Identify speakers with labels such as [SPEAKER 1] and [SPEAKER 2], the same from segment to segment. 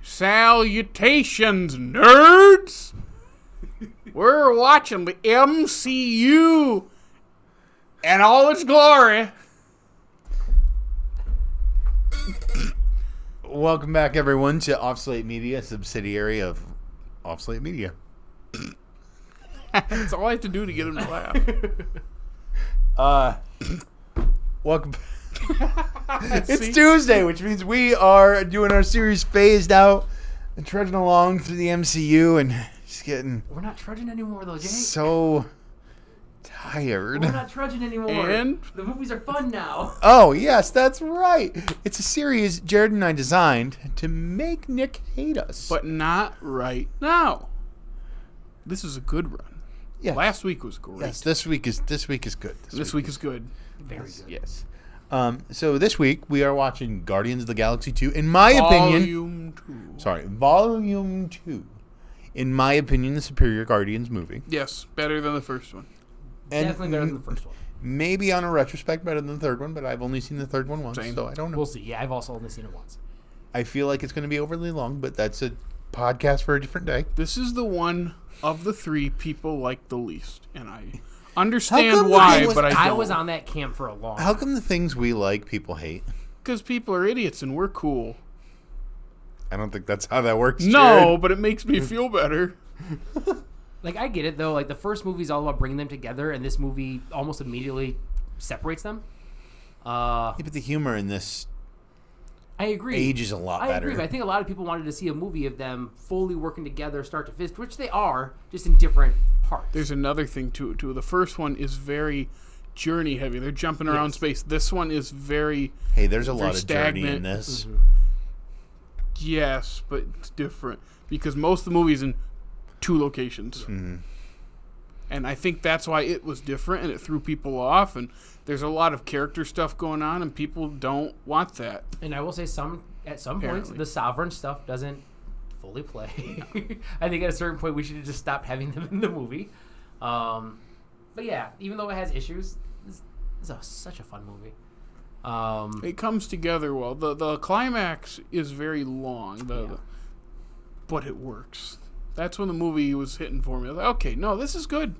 [SPEAKER 1] Salutations, nerds! We're watching the MCU in all its glory.
[SPEAKER 2] Welcome back, everyone, to Off Slate Media, a subsidiary of Off Slate Media.
[SPEAKER 1] That's all I have to do to get him to laugh.
[SPEAKER 2] Welcome. It's Tuesday, which means we are doing our series Phazed out and trudging along through the MCU and just getting...
[SPEAKER 3] We're not trudging anymore, though, Jake.
[SPEAKER 2] So tired.
[SPEAKER 3] We're not trudging anymore.
[SPEAKER 1] And?
[SPEAKER 3] The movies are fun now.
[SPEAKER 2] Oh, yes, that's right. It's a series Jared and I designed to make Nick hate us.
[SPEAKER 1] But not right now. This is a good run.
[SPEAKER 2] Yes.
[SPEAKER 1] Last week was great.
[SPEAKER 2] Yes, this week is good.
[SPEAKER 1] This week is good.
[SPEAKER 3] Very good.
[SPEAKER 2] Yes. So this week we are watching Guardians of the Galaxy 2. In my opinion, Volume 2. In my opinion, the superior Guardians movie.
[SPEAKER 1] Yes, better than the first one.
[SPEAKER 2] And
[SPEAKER 3] definitely better than the first one.
[SPEAKER 2] Maybe on a retrospect better than the third one, but I've only seen the third one once,
[SPEAKER 1] Same.
[SPEAKER 2] so I don't know.
[SPEAKER 3] We'll see. Yeah, I've also only seen it once.
[SPEAKER 2] I feel like it's going to be overly long, but that's a podcast for a different day.
[SPEAKER 1] This is the one of the three people like the least, and I understand why, but I don't.
[SPEAKER 3] I was on that camp for a long time.
[SPEAKER 2] How come the things we like people hate?
[SPEAKER 1] Because people are idiots and we're cool.
[SPEAKER 2] I don't think that's how that works.
[SPEAKER 1] No,
[SPEAKER 2] Jared.
[SPEAKER 1] but it makes me feel better.
[SPEAKER 3] Like, I get it, though. Like, the first movie's all about bringing them together, and this movie almost immediately separates them.
[SPEAKER 2] Yeah, but the humor in this
[SPEAKER 3] I agree.
[SPEAKER 2] ages a lot better.
[SPEAKER 3] I agree, but I think a lot of people wanted to see a movie of them fully working together, start to finish, which they are, just in different parts.
[SPEAKER 1] There's another thing to it, too. The first one is very journey heavy. They're jumping around space. This one is very
[SPEAKER 2] Hey, there's a
[SPEAKER 1] very
[SPEAKER 2] lot of journey in
[SPEAKER 1] stagnant.
[SPEAKER 2] this.
[SPEAKER 3] Mm-hmm.
[SPEAKER 1] Yes, but it's different. Because most of the movie's in two locations.
[SPEAKER 2] Mm-hmm.
[SPEAKER 1] And I think that's why it was different and it threw people off. And there's a lot of character stuff going on and people don't want that.
[SPEAKER 3] And I will say at some points,
[SPEAKER 1] Apparently.
[SPEAKER 3] the sovereign stuff doesn't fully play. I think at a certain point we should have just stopped having them in the movie. But yeah, even though it has issues, this is such a fun movie.
[SPEAKER 1] It comes together well. The climax is very long, but it works. That's when the movie was hitting for me. I was like, okay, no, this is good.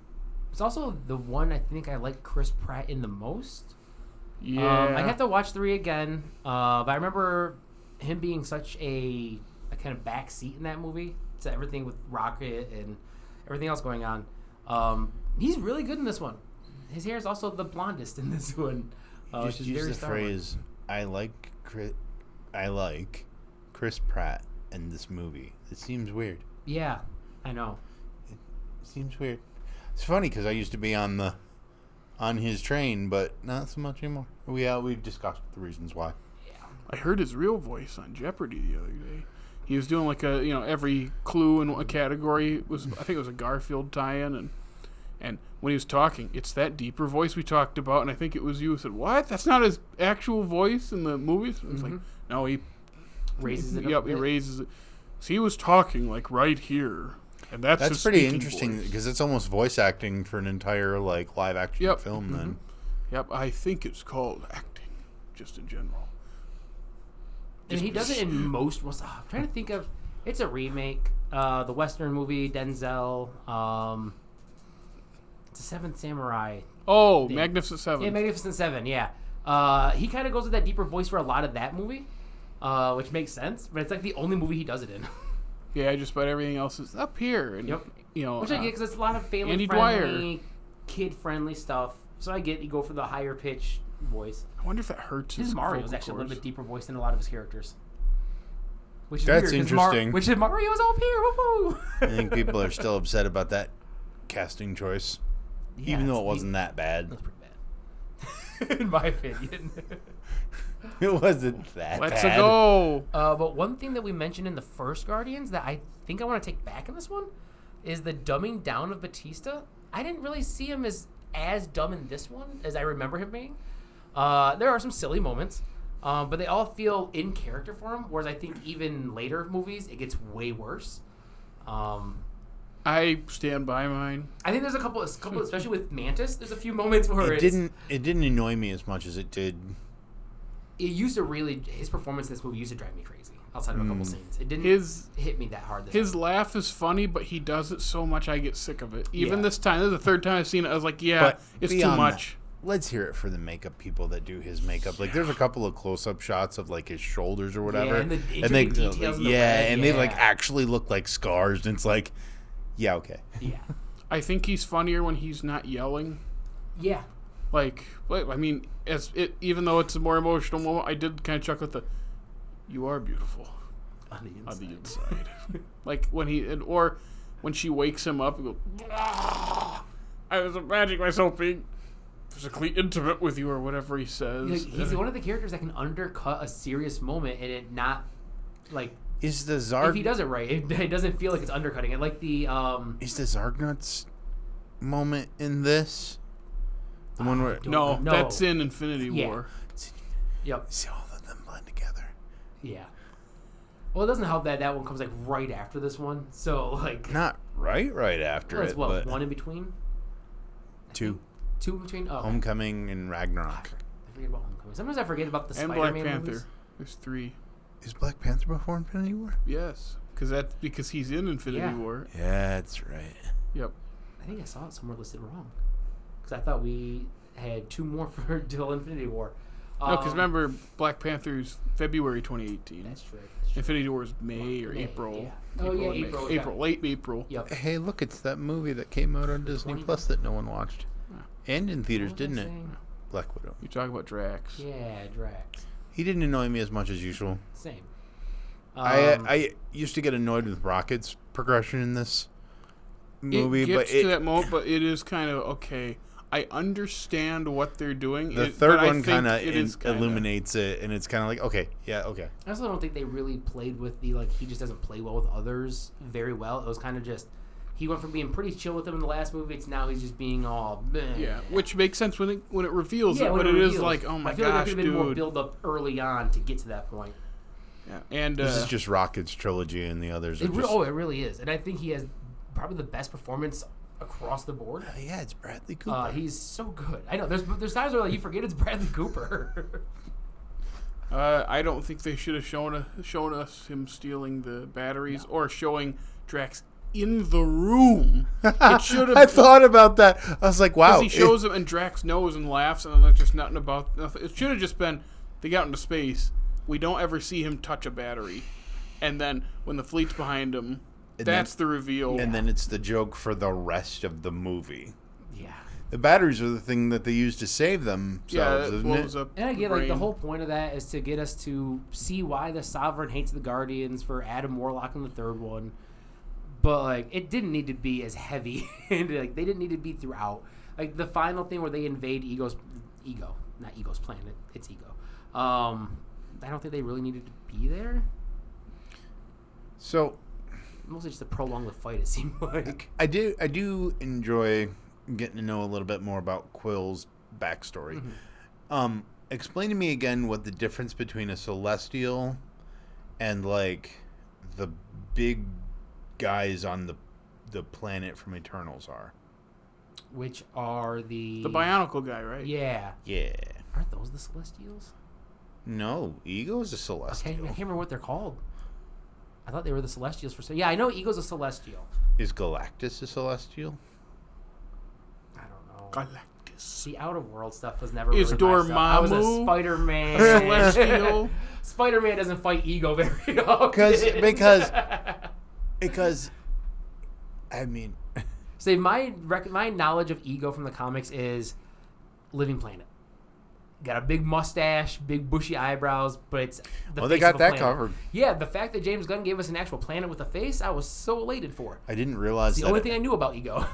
[SPEAKER 3] It's also the one I think I like Chris Pratt in the most.
[SPEAKER 1] Yeah.
[SPEAKER 3] I have to watch 3 again, but I remember him being such a kind of backseat in that movie to everything with Rocket and everything else going on. He's really good in this one. His hair is also the blondest in this one.
[SPEAKER 2] Just use the phrase, I like Chris Pratt in this movie. It seems weird.
[SPEAKER 3] Yeah, I know.
[SPEAKER 2] It seems weird. It's funny because I used to be on his train, but not so much anymore. We discussed the reasons why.
[SPEAKER 3] Yeah.
[SPEAKER 1] I heard his real voice on Jeopardy the other day. He was doing like every clue in a category was, I think it was a Garfield tie-in, and when he was talking, it's that deeper voice we talked about, and I think it was you who said, "What? That's not his actual voice in the movies." I was like, "No, he
[SPEAKER 3] Raises it up.
[SPEAKER 1] Yep, he raises it." So he was talking like right here, and that's his
[SPEAKER 2] pretty
[SPEAKER 1] speaking
[SPEAKER 2] interesting
[SPEAKER 1] voice.
[SPEAKER 2] because it's almost voice acting for an entire like live action film. Then
[SPEAKER 1] Yep, I think it's called acting, just in general.
[SPEAKER 3] And he does it in most. I'm trying to think of. It's a remake. The Western movie, Denzel. It's a Seventh Samurai.
[SPEAKER 1] Oh, Magnificent Seven.
[SPEAKER 3] Yeah, Magnificent Seven. Yeah. He kind of goes with that deeper voice for a lot of that movie, which makes sense. But it's like the only movie he does it in.
[SPEAKER 1] Yeah, just about everything else is up here, and
[SPEAKER 3] Which I get because it's a lot of
[SPEAKER 1] Andy
[SPEAKER 3] family-friendly, kid-friendly stuff. So I get you go for the higher pitch voice.
[SPEAKER 1] I wonder if that hurts
[SPEAKER 3] His Mario is
[SPEAKER 1] vocal
[SPEAKER 3] actually a little
[SPEAKER 1] cords.
[SPEAKER 3] bit deeper voice than a lot of his characters. Which is
[SPEAKER 2] That's
[SPEAKER 3] weird,
[SPEAKER 2] interesting.
[SPEAKER 3] which is Mario's up here. Woo-hoo!
[SPEAKER 2] I think people are still upset about that casting choice,
[SPEAKER 3] Yeah,
[SPEAKER 2] even though it wasn't that bad.
[SPEAKER 3] That's pretty bad, in my opinion.
[SPEAKER 2] It wasn't that
[SPEAKER 1] Let's
[SPEAKER 2] bad.
[SPEAKER 1] go.
[SPEAKER 3] But one thing that we mentioned in the first Guardians that I think I want to take back in this one is the dumbing down of Batista. I didn't really see him as dumb in this one as I remember him being. There are some silly moments, but they all feel in character for him, whereas I think even later movies, it gets way worse.
[SPEAKER 1] I stand by mine.
[SPEAKER 3] I think there's a couple, especially with Mantis, there's a few moments where
[SPEAKER 2] It didn't annoy me as much as it did.
[SPEAKER 3] It used to really, his performance in this movie used to drive me crazy. outside of a couple scenes. It didn't hit me that hard.
[SPEAKER 1] His laugh is funny, but he does it so much I get sick of it. Even
[SPEAKER 3] Yeah.
[SPEAKER 1] this time, this is the third time I've seen it. I was like, yeah,
[SPEAKER 2] But
[SPEAKER 1] it's too
[SPEAKER 2] beyond
[SPEAKER 1] much.
[SPEAKER 2] that, let's hear it for the makeup people that do his makeup. Like, there's a couple of close-up shots of like his shoulders or whatever,
[SPEAKER 3] and the
[SPEAKER 2] they
[SPEAKER 3] intricate details in the
[SPEAKER 2] and
[SPEAKER 3] red,
[SPEAKER 2] they like actually look like scars. And it's like, yeah, okay.
[SPEAKER 3] Yeah.
[SPEAKER 1] I think he's funnier when he's not yelling.
[SPEAKER 3] Yeah.
[SPEAKER 1] Like, I mean, even though it's a more emotional moment, I did kind of chuckle at the, "You are beautiful
[SPEAKER 3] On
[SPEAKER 1] on the inside." Like or when she wakes him up and goes, "Ah, I was imagining myself being physically intimate with you," or whatever he says.
[SPEAKER 3] He's one of the characters that can undercut a serious moment and it not like.
[SPEAKER 2] Is the Zarg?
[SPEAKER 3] If he does it right, it doesn't feel like it's undercutting it. Like the
[SPEAKER 2] Is the Zargnuts moment in this? The one where
[SPEAKER 1] No, that's in Infinity
[SPEAKER 3] Yeah.
[SPEAKER 1] War.
[SPEAKER 3] Yep.
[SPEAKER 2] see all of them blend together.
[SPEAKER 3] Yeah. Well, it doesn't help that one comes like right after this one. So like.
[SPEAKER 2] Not right after
[SPEAKER 3] That's
[SPEAKER 2] it,
[SPEAKER 3] what,
[SPEAKER 2] but
[SPEAKER 3] one in between.
[SPEAKER 2] two.
[SPEAKER 3] Two in between. Oh, okay.
[SPEAKER 2] Homecoming and Ragnarok.
[SPEAKER 3] I forget about Homecoming. Sometimes I forget about the
[SPEAKER 1] And
[SPEAKER 3] Spider-Man
[SPEAKER 1] Black Panther.
[SPEAKER 3] movies.
[SPEAKER 1] There's 3.
[SPEAKER 2] Is Black Panther before Infinity War?
[SPEAKER 1] Yes, because he's in Infinity
[SPEAKER 3] Yeah.
[SPEAKER 1] War.
[SPEAKER 2] Yeah, that's right.
[SPEAKER 1] Yep.
[SPEAKER 3] I think I saw it somewhere listed wrong. Because I thought we had 2 more for till Infinity War.
[SPEAKER 1] No, because remember, Black Panther's February 2018.
[SPEAKER 3] That's true.
[SPEAKER 1] Infinity War is May or
[SPEAKER 3] May,
[SPEAKER 1] April.
[SPEAKER 3] yeah. Oh, yeah,
[SPEAKER 1] May.
[SPEAKER 3] April.
[SPEAKER 1] April, late April.
[SPEAKER 3] Yep.
[SPEAKER 2] Hey, look, it's that movie that came out on Disney
[SPEAKER 3] 20.
[SPEAKER 2] Plus that no one watched. And in theaters,
[SPEAKER 3] What was I
[SPEAKER 2] didn't it?
[SPEAKER 3] saying?
[SPEAKER 2] Black Widow.
[SPEAKER 1] You talk about Drax.
[SPEAKER 3] Yeah, Drax.
[SPEAKER 2] He didn't annoy me as much as usual.
[SPEAKER 3] Same.
[SPEAKER 2] I used to get annoyed with Rocket's progression in this movie,
[SPEAKER 1] It gets
[SPEAKER 2] but
[SPEAKER 1] to that moment, but it is kind of okay. I understand what they're doing.
[SPEAKER 2] the
[SPEAKER 1] but
[SPEAKER 2] third
[SPEAKER 1] I
[SPEAKER 2] one
[SPEAKER 1] think
[SPEAKER 2] kind
[SPEAKER 1] it is
[SPEAKER 2] of
[SPEAKER 1] kinda-
[SPEAKER 2] illuminates it, and it's kind of like, okay, yeah, okay.
[SPEAKER 3] I also don't think they really played with the, like, he just doesn't play well with others very well. It was kind of just, he went from being pretty chill with them in the last movie to now he's just being all, meh.
[SPEAKER 1] Yeah, which makes sense when it reveals it,
[SPEAKER 3] when
[SPEAKER 1] but
[SPEAKER 3] it
[SPEAKER 1] it is
[SPEAKER 3] reveals.
[SPEAKER 1] like, oh my
[SPEAKER 3] I feel like
[SPEAKER 1] gosh,
[SPEAKER 3] there could have been more
[SPEAKER 1] dude.
[SPEAKER 3] build up early on to get to that point.
[SPEAKER 1] Yeah. And
[SPEAKER 2] This is just Rocket's trilogy, and the others are
[SPEAKER 3] It
[SPEAKER 2] just...
[SPEAKER 3] it really is. And I think he has probably the best performance across the board.
[SPEAKER 2] yeah, it's Bradley Cooper.
[SPEAKER 3] He's so good. I know. There's times where like, you forget it's Bradley Cooper.
[SPEAKER 1] I don't think they should have shown us him stealing the batteries or showing Drax in the room. It should have.
[SPEAKER 2] I thought about that. I was like, wow.
[SPEAKER 1] Because he shows him and Drax knows and laughs, and then there's just nothing. It should have just been they got into space. We don't ever see him touch a battery, and then when the fleet's behind him, that's the reveal.
[SPEAKER 2] And then it's the joke for the rest of the movie.
[SPEAKER 3] Yeah.
[SPEAKER 2] The batteries are the thing that they use to save themselves,
[SPEAKER 1] it
[SPEAKER 2] isn't
[SPEAKER 1] blows
[SPEAKER 2] it?
[SPEAKER 1] up.
[SPEAKER 3] And again,
[SPEAKER 1] the
[SPEAKER 3] like the
[SPEAKER 1] brain.
[SPEAKER 3] whole point of that is to get us to see why the Sovereign hates the Guardians for Adam Warlock in the third one. But like, it didn't need to be as heavy, and like they didn't need to be throughout. Like the final thing where they invade not Ego's planet, it's Ego. I don't think they really needed to be there.
[SPEAKER 2] So
[SPEAKER 3] Mostly just to prolong the fight, it seemed like.
[SPEAKER 2] I do enjoy getting to know a little bit more about Quill's backstory.
[SPEAKER 3] Mm-hmm.
[SPEAKER 2] Explain to me again what the difference between a Celestial and like the big guys on the planet from Eternals are.
[SPEAKER 3] Which are the
[SPEAKER 1] Bionicle guy, right?
[SPEAKER 3] Yeah.
[SPEAKER 2] Yeah.
[SPEAKER 3] Aren't those the Celestials?
[SPEAKER 2] No, Ego's a
[SPEAKER 3] Okay,
[SPEAKER 2] Celestial.
[SPEAKER 3] I can't remember what they're called. I thought they were the Celestials for some. Yeah, I know Ego's a Celestial.
[SPEAKER 2] Is Galactus a Celestial?
[SPEAKER 3] I don't know.
[SPEAKER 1] Galactus.
[SPEAKER 3] The out of world stuff was never
[SPEAKER 1] Is
[SPEAKER 3] really my stuff. I was a
[SPEAKER 1] Dormammu
[SPEAKER 3] Spider-Man.
[SPEAKER 1] Celestial?
[SPEAKER 3] Spider-Man doesn't fight Ego very often.
[SPEAKER 2] Because I mean,
[SPEAKER 3] say my knowledge of Ego from the comics is Living Planet. Got a big mustache, big bushy eyebrows, but it's the
[SPEAKER 2] they
[SPEAKER 3] face
[SPEAKER 2] got
[SPEAKER 3] of a
[SPEAKER 2] that
[SPEAKER 3] planet.
[SPEAKER 2] covered.
[SPEAKER 3] Yeah, the fact that James Gunn gave us an actual planet with a face, I was so elated for.
[SPEAKER 2] I didn't realize
[SPEAKER 3] It's the only thing I knew about Ego.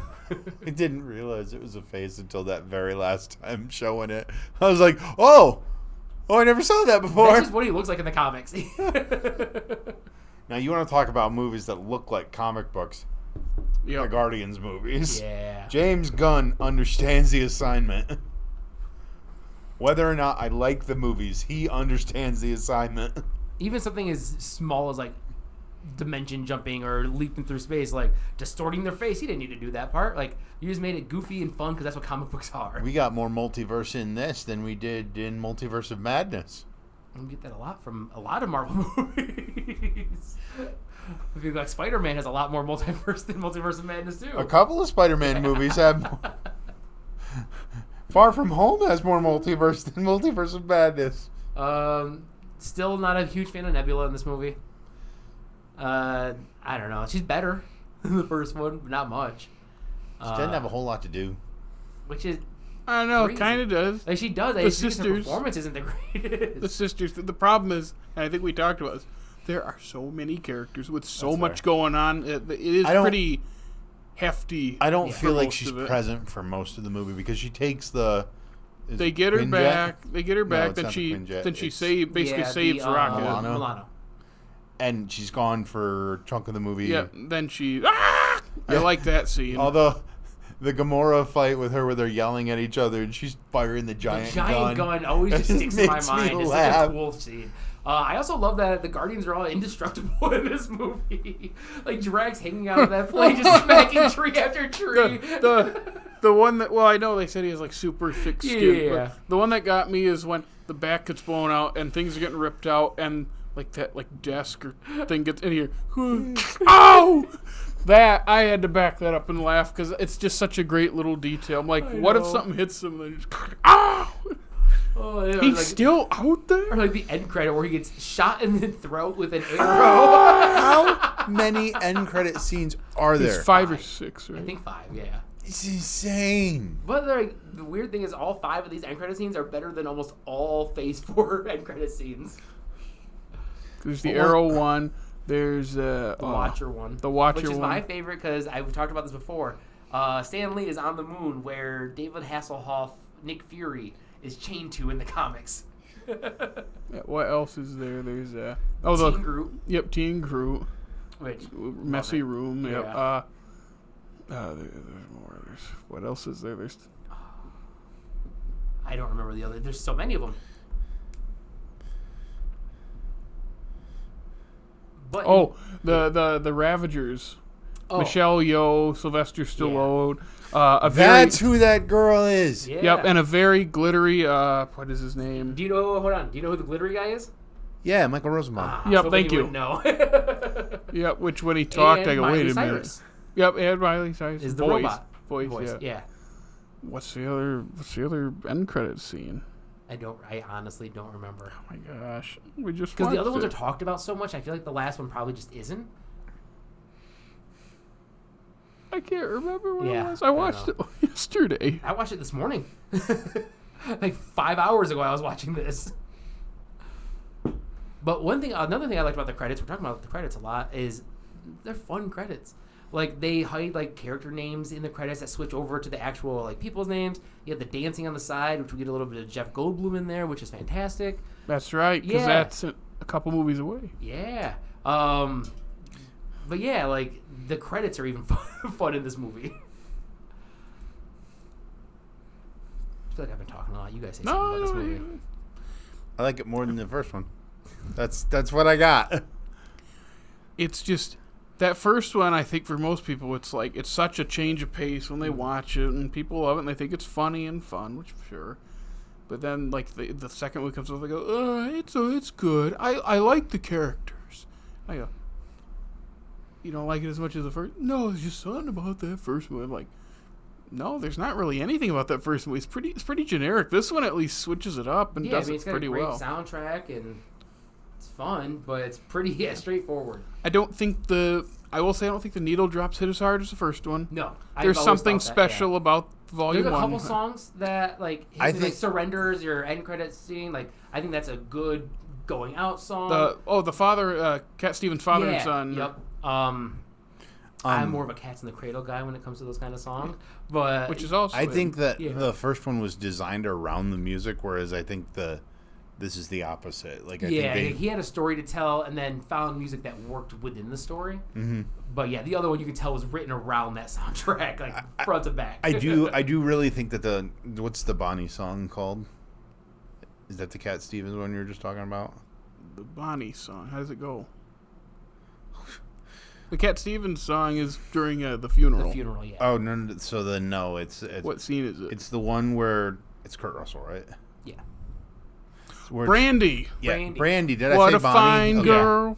[SPEAKER 2] I didn't realize it was a face until that very last time showing it. I was like, oh, I never saw that before.
[SPEAKER 3] That's just what he looks like in the comics.
[SPEAKER 2] Now you want to talk about movies that look like comic books? The
[SPEAKER 1] Yep.
[SPEAKER 2] Guardians movies.
[SPEAKER 3] Yeah.
[SPEAKER 2] James Gunn understands the assignment. Whether or not I like the movies, he understands the assignment.
[SPEAKER 3] Even something as small as like dimension jumping or leaping through space, like distorting their face, he didn't need to do that part. Like, you just made it goofy and fun because that's what comic books are.
[SPEAKER 2] We got more multiverse in this than we did in Multiverse of Madness.
[SPEAKER 3] You get that a lot from a lot of Marvel movies. I feel like Spider-Man has a lot more multiverse than Multiverse of Madness too.
[SPEAKER 2] A couple of Spider-Man movies have. Far From Home has more multiverse than Multiverse of Madness.
[SPEAKER 3] Still not a huge fan of Nebula in this movie. I don't know. She's better than the first one, but not much.
[SPEAKER 2] She doesn't have a whole lot to do.
[SPEAKER 3] Which is
[SPEAKER 1] I don't know.
[SPEAKER 3] crazy.
[SPEAKER 1] It kind of does.
[SPEAKER 3] Like she does.
[SPEAKER 1] The
[SPEAKER 3] It's just her
[SPEAKER 1] sisters.
[SPEAKER 3] performance isn't the greatest.
[SPEAKER 1] The sisters. The problem is, and I think we talked about this, there are so many characters with so
[SPEAKER 2] That's
[SPEAKER 1] much
[SPEAKER 2] fair.
[SPEAKER 1] going on. It is pretty hefty.
[SPEAKER 2] I don't
[SPEAKER 1] for
[SPEAKER 2] feel like
[SPEAKER 1] most
[SPEAKER 2] she's
[SPEAKER 1] of it.
[SPEAKER 2] present for most of the movie because she takes the.
[SPEAKER 1] They get her back. They get her back.
[SPEAKER 2] it's
[SPEAKER 1] Then
[SPEAKER 2] not the
[SPEAKER 1] she
[SPEAKER 2] Quinjet.
[SPEAKER 1] basically
[SPEAKER 3] Yeah,
[SPEAKER 1] saves
[SPEAKER 3] the,
[SPEAKER 1] Rocket.
[SPEAKER 2] Milano. And she's gone for a chunk of the movie.
[SPEAKER 1] Yeah. Then she. Ah! I like that scene.
[SPEAKER 2] Although the Gamora fight with her where they're yelling at each other and she's firing the giant
[SPEAKER 3] gun always just
[SPEAKER 2] It
[SPEAKER 3] sticks in my
[SPEAKER 2] makes me
[SPEAKER 3] mind. It's such
[SPEAKER 2] laugh.
[SPEAKER 3] a cool scene. I also love that the Guardians are all indestructible in this movie. Like Drax hanging out of that plane, just smacking tree after tree.
[SPEAKER 1] The one that, well, I know they said he has like super thick skin.
[SPEAKER 3] Yeah.
[SPEAKER 1] But the one that got me is when the back gets blown out and things are getting ripped out and like that like desk or thing gets in here. Ow! That I had to back that up and laugh because it's just such a great little detail. I'm like, what if something hits him and then just ow?
[SPEAKER 3] Oh, yeah,
[SPEAKER 1] He's
[SPEAKER 3] like,
[SPEAKER 1] still out there?
[SPEAKER 3] or like the end credit where he gets shot in the throat with an arrow.
[SPEAKER 2] How many end credit scenes are there?
[SPEAKER 1] There's 5 or 6, right?
[SPEAKER 3] I think 5, yeah.
[SPEAKER 2] It's insane.
[SPEAKER 3] But like, the weird thing is all 5 of these end credit scenes are better than almost all Phase 4 end credit scenes.
[SPEAKER 1] There's the Arrow one. There's
[SPEAKER 3] The Watcher one.
[SPEAKER 1] The Watcher
[SPEAKER 3] Which is
[SPEAKER 1] one.
[SPEAKER 3] my favorite because I've talked about this before. Stan Lee is on the moon where David Hasselhoff, Nick Fury, is chained to in the comics.
[SPEAKER 1] Yeah, what else is there? There's
[SPEAKER 3] Teen Groot.
[SPEAKER 1] Yep, Teen Groot.
[SPEAKER 3] Which
[SPEAKER 1] Messy room. Yep.
[SPEAKER 3] Yeah.
[SPEAKER 1] There's more. There's what else is there? There's
[SPEAKER 3] I don't remember the other. There's so many of them. But
[SPEAKER 1] the Ravagers.
[SPEAKER 3] Oh.
[SPEAKER 1] Michelle Yeoh, Sylvester Stallone.
[SPEAKER 2] That's who that girl is.
[SPEAKER 3] Yeah.
[SPEAKER 1] Yep, and a very glittery. What is his name?
[SPEAKER 3] Do you know? Hold on. Do you know who the glittery guy is?
[SPEAKER 2] Yeah, Michael Rosenbaum.
[SPEAKER 1] Yep,
[SPEAKER 3] so
[SPEAKER 1] thank
[SPEAKER 3] you.
[SPEAKER 1] you.
[SPEAKER 3] Would know.
[SPEAKER 1] Yep, which when he talked,
[SPEAKER 3] And
[SPEAKER 1] I go,
[SPEAKER 3] Miley
[SPEAKER 1] wait a minute.
[SPEAKER 3] Cyrus
[SPEAKER 1] Yep, and Miley Cyrus
[SPEAKER 3] is the robot
[SPEAKER 1] voice. Yeah. What's the other end credit scene?
[SPEAKER 3] I honestly don't remember.
[SPEAKER 1] Oh my gosh, we just
[SPEAKER 3] Because the other
[SPEAKER 1] watched
[SPEAKER 3] ones
[SPEAKER 1] it.
[SPEAKER 3] are talked about so much, I feel like the last one probably just isn't.
[SPEAKER 1] I can't remember what it
[SPEAKER 3] Yeah,
[SPEAKER 1] was. I watched it yesterday.
[SPEAKER 3] I watched it this morning. Like 5 hours ago, I was watching this. But another thing I liked about the credits, we're talking about the credits a lot, is they're fun credits. Like they hide like character names in the credits that switch over to the actual like people's names. You have the dancing on the side, which we get a little bit of Jeff Goldblum in there, which is fantastic.
[SPEAKER 1] That's right, because
[SPEAKER 3] Yeah.
[SPEAKER 1] that's a couple movies away.
[SPEAKER 3] Yeah. But yeah, like the credits are even fun in this movie. I feel like I've been talking a lot. You guys say something about this movie.
[SPEAKER 2] I like it more than the first one. That's what I got.
[SPEAKER 1] It's just that first one. I think for most people, it's like it's such a change of pace when they watch it, and people love it, and they think it's funny and fun, which sure. But then, like the second one comes up, they go, it's good. I like the characters. I go, you don't like it as much as the first? No, there's just something about that first movie. I'm like, no, there's not really anything about that first movie. It's pretty generic. This one at least switches it up and does
[SPEAKER 3] it's
[SPEAKER 1] it
[SPEAKER 3] got
[SPEAKER 1] pretty
[SPEAKER 3] a great
[SPEAKER 1] well.
[SPEAKER 3] soundtrack and it's fun, but it's pretty straightforward.
[SPEAKER 1] I don't think the needle drops hit as hard as the first one.
[SPEAKER 3] No,
[SPEAKER 1] There's something special about Volume
[SPEAKER 3] There's a
[SPEAKER 1] 1.
[SPEAKER 3] couple songs that like
[SPEAKER 2] I
[SPEAKER 3] like
[SPEAKER 2] think-
[SPEAKER 3] surrenders your end credits scene. Like I think that's a good going out song.
[SPEAKER 1] The father, Cat Stevens' father and son.
[SPEAKER 3] Yep. I'm more of a Cats in the Cradle guy when it comes to those kind of songs, but
[SPEAKER 1] Which is also
[SPEAKER 2] I think that
[SPEAKER 3] Yeah.
[SPEAKER 2] the first one was designed around the music, whereas I think this is the opposite. Like I think
[SPEAKER 3] he had a story to tell and then found music that worked within the story.
[SPEAKER 2] Mm-hmm.
[SPEAKER 3] But yeah, the other one you could tell was written around that soundtrack, like front to back.
[SPEAKER 2] I do really think that what's the Bonnie song called? Is that the Cat Stevens one you were just talking about?
[SPEAKER 1] the Bonnie song. How does it go? The Cat Stevens song is during the funeral.
[SPEAKER 3] The funeral, yeah.
[SPEAKER 2] Oh no! So then no, it's
[SPEAKER 1] What scene is it?
[SPEAKER 2] It's the one where it's Kurt Russell, right?
[SPEAKER 3] Yeah.
[SPEAKER 1] Brandy.
[SPEAKER 2] Yeah, Brandy. Did
[SPEAKER 1] What
[SPEAKER 2] I
[SPEAKER 1] a
[SPEAKER 2] say Bonnie?
[SPEAKER 1] fine
[SPEAKER 2] Okay.
[SPEAKER 1] girl.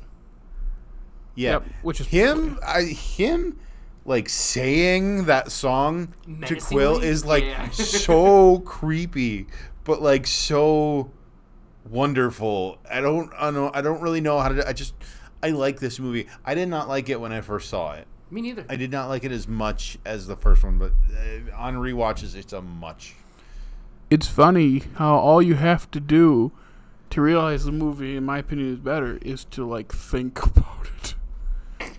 [SPEAKER 2] Yeah,
[SPEAKER 1] Yep, which is
[SPEAKER 2] him. Him, like saying that song to Quill is like so creepy, but like so wonderful. I don't really know how to. I like this movie. I did not like it when I first saw it.
[SPEAKER 3] Me neither.
[SPEAKER 2] I did not like it as much as the first one, but on rewatches, it's a much.
[SPEAKER 1] It's funny how all you have to do to realize the movie, in my opinion, is better is to like think about it.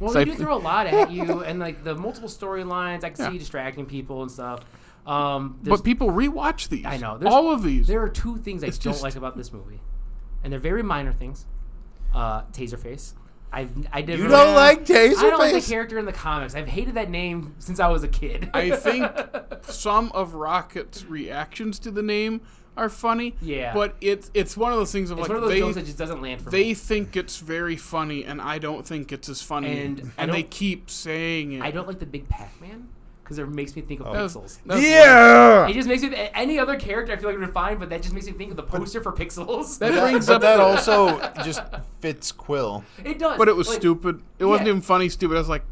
[SPEAKER 3] Well, they do throw a lot at you, and like the multiple storylines, I can see distracting people and stuff.
[SPEAKER 1] But people rewatch these.
[SPEAKER 3] I know.
[SPEAKER 1] All of these.
[SPEAKER 3] There are two things I don't like about this movie, and they're very minor things. Taserface. I did.
[SPEAKER 2] You don't like Taserface?
[SPEAKER 3] I don't like the character in the comics. I've hated that name since I was a kid.
[SPEAKER 1] I think some of Rocket's reactions to the name are funny.
[SPEAKER 3] Yeah.
[SPEAKER 1] But it's one of those things of
[SPEAKER 3] it's
[SPEAKER 1] like
[SPEAKER 3] one of those jokes that just doesn't land for me.
[SPEAKER 1] They think it's very funny, and I don't think it's as funny. And they keep saying it.
[SPEAKER 3] I don't like the big Pac-Man because it makes me think of Pixels.
[SPEAKER 2] Yeah.
[SPEAKER 3] It just makes me any other character I feel like would be fine, but that just makes me think of the poster for Pixels.
[SPEAKER 1] That brings up
[SPEAKER 2] that also just fits Quill.
[SPEAKER 3] It does.
[SPEAKER 1] But it was stupid. It wasn't even funny. Stupid. I was like,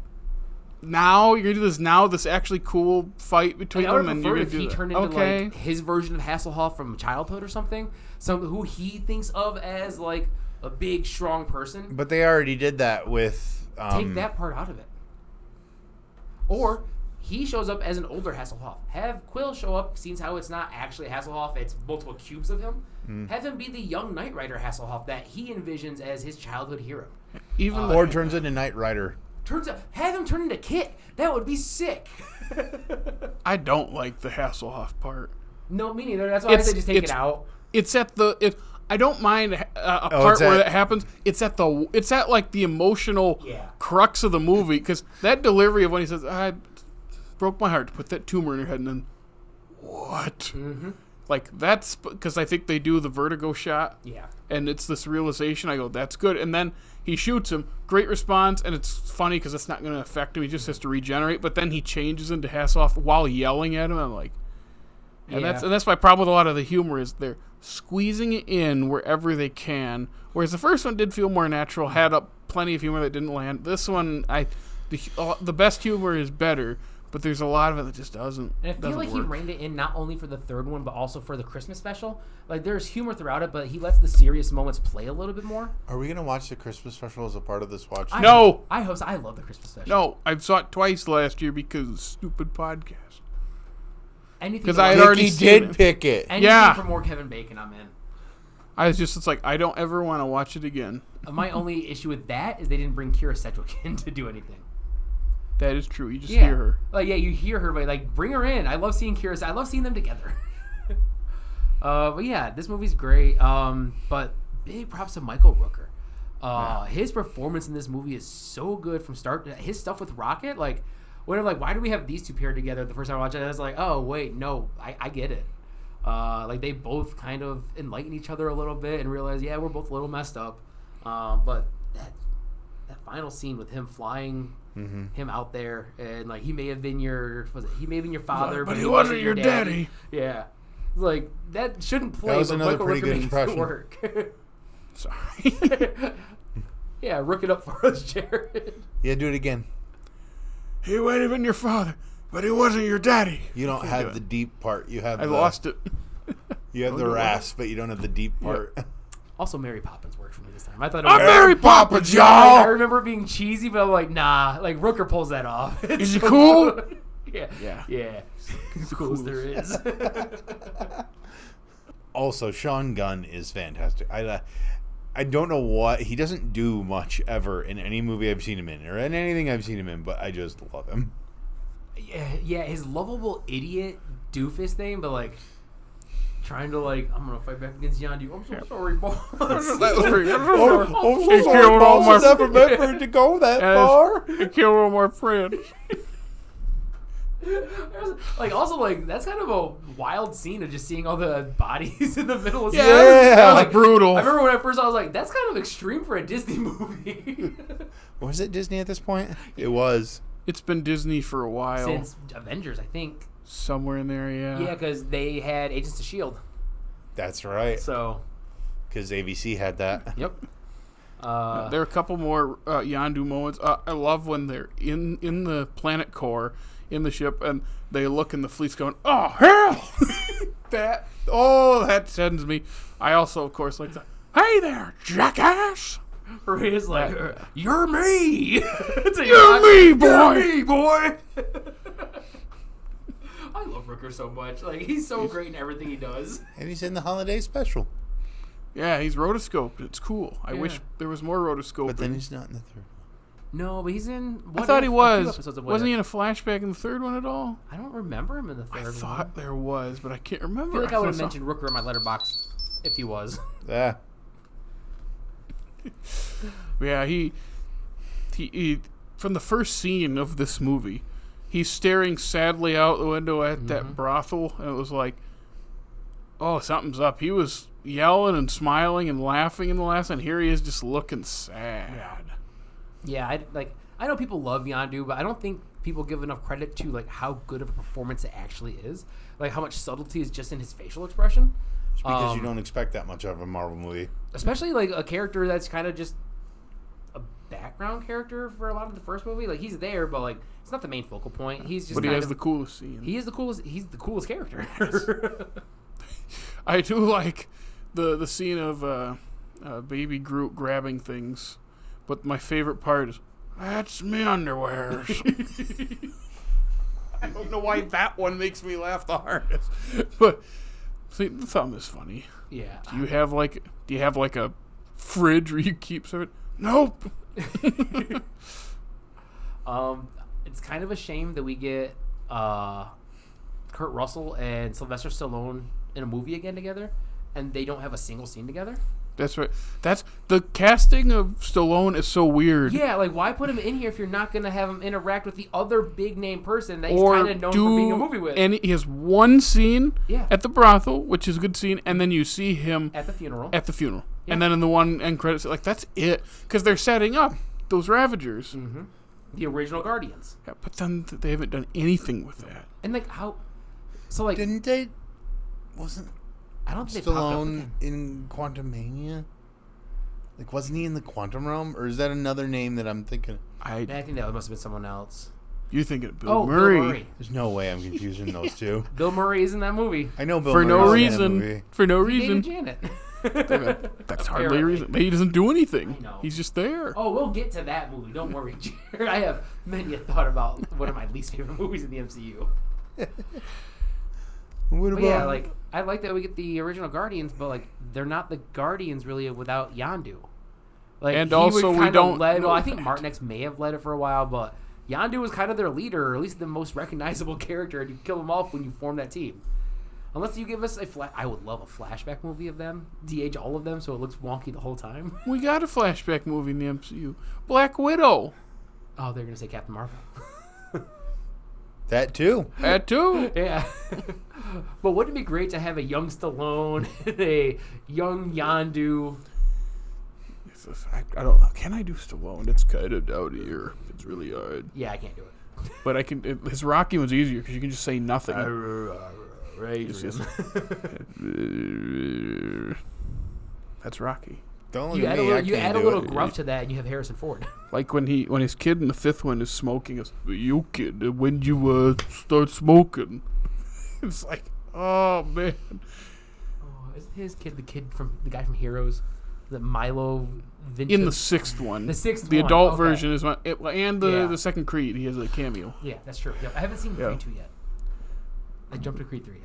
[SPEAKER 1] now you're gonna do this. Now this actually cool fight between them, and you're gonna
[SPEAKER 3] if
[SPEAKER 1] do
[SPEAKER 3] he
[SPEAKER 1] that.
[SPEAKER 3] turned into like his version of Hasselhoff from childhood or something, who he thinks of as like a big strong person.
[SPEAKER 2] But they already did that with.
[SPEAKER 3] Take that part out of it. Or he shows up as an older Hasselhoff. Have Quill show up, seeing how it's not actually Hasselhoff, it's multiple cubes of him. Have him be the young Knight Rider Hasselhoff that he envisions as his childhood hero.
[SPEAKER 2] Or turns into Knight Rider.
[SPEAKER 3] Have him turn into Kit. That would be sick.
[SPEAKER 1] I don't like the Hasselhoff part.
[SPEAKER 3] No, me neither. That's why I say just take it out.
[SPEAKER 1] It's at the. I don't mind a part where that happens. It's at like the emotional crux of the movie, because that delivery of when he says, "I broke my heart to put that tumor in your head," and then what? Mm-hmm. Like that's because I think they do the vertigo shot.
[SPEAKER 3] Yeah.
[SPEAKER 1] And it's this realization. I go, that's good. And then he shoots him. Great response. And it's funny because it's not going to affect him. He just has to regenerate. But then he changes into Hasselhoff while yelling at him. I'm like, and that's my problem with a lot of the humor is they're squeezing it in wherever they can. Whereas the first one did feel more natural, had up plenty of humor that didn't land. This one, the best humor is better. But there's a lot of it that just doesn't.
[SPEAKER 3] And I feel like he reined it in not only for the third one, but also for the Christmas special. Like, there's humor throughout it, but he lets the serious moments play a little bit more.
[SPEAKER 2] Are we going to watch the Christmas special as a part of this watch?
[SPEAKER 1] No!
[SPEAKER 3] I hope so. I love the Christmas special.
[SPEAKER 1] No, I saw it twice last year because of the stupid podcast.
[SPEAKER 3] Because
[SPEAKER 1] I had already
[SPEAKER 2] did pick it.
[SPEAKER 3] Anything for more Kevin Bacon, I'm in.
[SPEAKER 1] It's like, I don't ever want to watch it again.
[SPEAKER 3] My only issue with that is they didn't bring Kira Sedgwick in to do anything.
[SPEAKER 1] That is true. You just hear her.
[SPEAKER 3] Like, you hear her, but like, bring her in. I love seeing Kira. I love seeing them together. But yeah, this movie's great. But big props to Michael Rooker. His performance in this movie is so good from start to his stuff with Rocket. Like, when I'm like, why do we have these two paired together? The first time I watched it, I was like, oh wait, no, I get it. Like they both kind of enlighten each other a little bit and realize, yeah, we're both a little messed up. But that final scene with him flying. Mm-hmm. Him out there, and like he may have been your father,
[SPEAKER 1] but he wasn't your daddy.
[SPEAKER 3] Yeah, like that shouldn't play.
[SPEAKER 2] That was
[SPEAKER 3] but
[SPEAKER 2] another
[SPEAKER 3] Michael
[SPEAKER 2] pretty
[SPEAKER 3] Rooker
[SPEAKER 2] good
[SPEAKER 3] makes
[SPEAKER 2] impression.
[SPEAKER 3] it work.
[SPEAKER 1] Sorry.
[SPEAKER 3] Yeah, rook it up for us, Jared.
[SPEAKER 2] Yeah, do it again.
[SPEAKER 1] He might have been your father, but he wasn't your daddy.
[SPEAKER 2] You don't have the deep part. You have.
[SPEAKER 1] I lost it.
[SPEAKER 2] You have the rasp, but you don't have the deep part.
[SPEAKER 1] Yep.
[SPEAKER 3] Also, Mary Poppins worked for me this time. I thought
[SPEAKER 1] I'm Mary Poppins, y'all.
[SPEAKER 3] I remember it being cheesy, but I'm like, nah. Like Rooker pulls that off.
[SPEAKER 1] Is he cool?
[SPEAKER 3] Yeah. As cool as there is.
[SPEAKER 2] Also, Sean Gunn is fantastic. I don't know what he doesn't do much ever in any movie I've seen him in or in anything I've seen him in, but I just love him.
[SPEAKER 3] Yeah, his lovable idiot doofus thing, but like. Trying to I'm gonna fight back against Yondu. I'm so sorry, boss.
[SPEAKER 1] That was pretty.
[SPEAKER 2] I'm so sorry, boss. I never meant for it to go that far.
[SPEAKER 1] He killed all my friends.
[SPEAKER 3] That's kind of a wild scene of just seeing all the bodies in the middle of
[SPEAKER 1] brutal.
[SPEAKER 3] I remember when I first saw it, I was like, that's kind of extreme for a Disney movie.
[SPEAKER 2] Was it Disney at this point? It was.
[SPEAKER 1] It's been Disney for a while.
[SPEAKER 3] Since Avengers, I think.
[SPEAKER 1] Somewhere in there, yeah.
[SPEAKER 3] Yeah, because they had Agents of S.H.I.E.L.D.
[SPEAKER 2] That's right.
[SPEAKER 3] So.
[SPEAKER 2] because AVC had that.
[SPEAKER 3] Yep.
[SPEAKER 1] There are a couple more Yondu moments. I love when they're in the planet core in the ship and they look and the fleet's going, oh hell, that sends me. I also, of course, like the hey there, jackass.
[SPEAKER 3] Rhea's like, you're me.
[SPEAKER 1] You're me, boy.
[SPEAKER 3] You're me, boy. I love Rooker so much. Like, he's so great in everything he does.
[SPEAKER 2] And he's in the holiday special.
[SPEAKER 1] Yeah, he's rotoscoped. It's cool. I wish there was more rotoscoping.
[SPEAKER 2] But then he's not in the third one.
[SPEAKER 3] No, but he's in.
[SPEAKER 1] I thought he was.
[SPEAKER 3] Wasn't
[SPEAKER 1] he in a flashback in the third one at all?
[SPEAKER 3] I don't remember him in the third one.
[SPEAKER 1] I thought there was, but I can't remember.
[SPEAKER 3] I feel like I would have mentioned Rooker in my letterbox if he was.
[SPEAKER 2] Yeah.
[SPEAKER 1] Yeah, he from the first scene of this movie, he's staring sadly out the window at that brothel, and it was like, oh, something's up. He was yelling and smiling and laughing in the last, and here he is just looking sad.
[SPEAKER 3] Yeah, I know people love Yondu, but I don't think people give enough credit to like how good of a performance it actually is. Like how much subtlety is just in his facial expression.
[SPEAKER 2] It's because you don't expect that much of a Marvel movie.
[SPEAKER 3] Especially like a character that's kind of just a background character for a lot of the first movie. Like he's there, but like it's not the main focal point. He's just.
[SPEAKER 1] But he has the coolest scene.
[SPEAKER 3] He is the coolest. He's the coolest character.
[SPEAKER 1] I do like the scene of Baby Groot grabbing things, but my favorite part is that's me underwears. I don't know why that one makes me laugh the hardest, but see, the thumb is funny.
[SPEAKER 3] Yeah.
[SPEAKER 1] Do you have like a fridge where you keep something? Nope.
[SPEAKER 3] It's kind of a shame that we get Kurt Russell and Sylvester Stallone in a movie again together, and they don't have a single scene together.
[SPEAKER 1] That's right. That's the casting of Stallone is so weird.
[SPEAKER 3] Yeah, like why put him in here if you're not going to have him interact with the other big name person that he's kind of known for being a movie with?
[SPEAKER 1] And he has one scene at the brothel, which is a good scene, and then you see him
[SPEAKER 3] at the funeral.
[SPEAKER 1] Yeah. And then in the one end credits, like that's it, because they're setting up those Ravagers,
[SPEAKER 3] the original Guardians.
[SPEAKER 1] Yeah, but then they haven't done anything with that.
[SPEAKER 3] And like how? So like
[SPEAKER 2] didn't they? Wasn't
[SPEAKER 3] I don't think
[SPEAKER 2] Stallone in Quantumania? Like, wasn't he in the Quantum Realm, or is that another name that I'm thinking?
[SPEAKER 3] I think that must have been someone else.
[SPEAKER 1] You're thinking of Bill Murray.
[SPEAKER 3] Bill Murray.
[SPEAKER 2] There's no way I'm confusing those two.
[SPEAKER 3] Bill Murray is in that movie.
[SPEAKER 2] I know Bill
[SPEAKER 1] for
[SPEAKER 2] Murray's
[SPEAKER 1] no
[SPEAKER 2] in
[SPEAKER 1] reason.
[SPEAKER 2] that movie.
[SPEAKER 1] For no
[SPEAKER 3] He
[SPEAKER 1] reason.
[SPEAKER 3] dated Janet.
[SPEAKER 1] That's hardly a reason. He doesn't do anything.
[SPEAKER 3] I know.
[SPEAKER 1] He's just there.
[SPEAKER 3] Oh, we'll get to that movie. Don't worry, Jared. I have many a thought about one of my least favorite movies in the MCU.
[SPEAKER 2] What about?
[SPEAKER 3] But yeah, like I like that we get the original Guardians, but like they're not the Guardians really without Yondu. Like,
[SPEAKER 1] and
[SPEAKER 3] he
[SPEAKER 1] also
[SPEAKER 3] would
[SPEAKER 1] we
[SPEAKER 3] kinda
[SPEAKER 1] don't.
[SPEAKER 3] Well, I think Martin X may have led it for a while, but Yondu was kind of their leader, or at least the most recognizable character, and you kill them off when you form that team. Unless you give us I would love a flashback movie of them, de-age all of them, so it looks wonky the whole time.
[SPEAKER 1] We got a flashback movie in the MCU. Black Widow.
[SPEAKER 3] Oh, they're gonna say Captain Marvel.
[SPEAKER 2] That too.
[SPEAKER 1] That too.
[SPEAKER 3] Yeah. But wouldn't it be great to have a young Stallone, a young Yondu?
[SPEAKER 1] I don't know. Can I do Stallone? It's kind of down here. It's really hard.
[SPEAKER 3] Yeah, I can't do it.
[SPEAKER 1] But I can. His Rocky one's easier because you can just say nothing.
[SPEAKER 3] Right.
[SPEAKER 1] That's Rocky.
[SPEAKER 2] Don't look
[SPEAKER 3] You
[SPEAKER 2] at
[SPEAKER 3] add,
[SPEAKER 2] me. I
[SPEAKER 3] you
[SPEAKER 2] can't
[SPEAKER 3] add a
[SPEAKER 2] do
[SPEAKER 3] little
[SPEAKER 2] it.
[SPEAKER 3] gruff to that, and you have Harrison Ford.
[SPEAKER 1] Like when his kid in the fifth one is smoking. It's, you kid, when you start smoking, it's like, oh man.
[SPEAKER 3] Oh, is his kid the guy from Heroes? The Milo Vinci?
[SPEAKER 1] In the sixth one,
[SPEAKER 3] The sixth
[SPEAKER 1] the
[SPEAKER 3] one,
[SPEAKER 1] adult
[SPEAKER 3] okay.
[SPEAKER 1] version is and the second Creed. He has a cameo.
[SPEAKER 3] Yeah, that's true. Yep. I haven't seen Creed 2 yet. I jumped to Creed 3.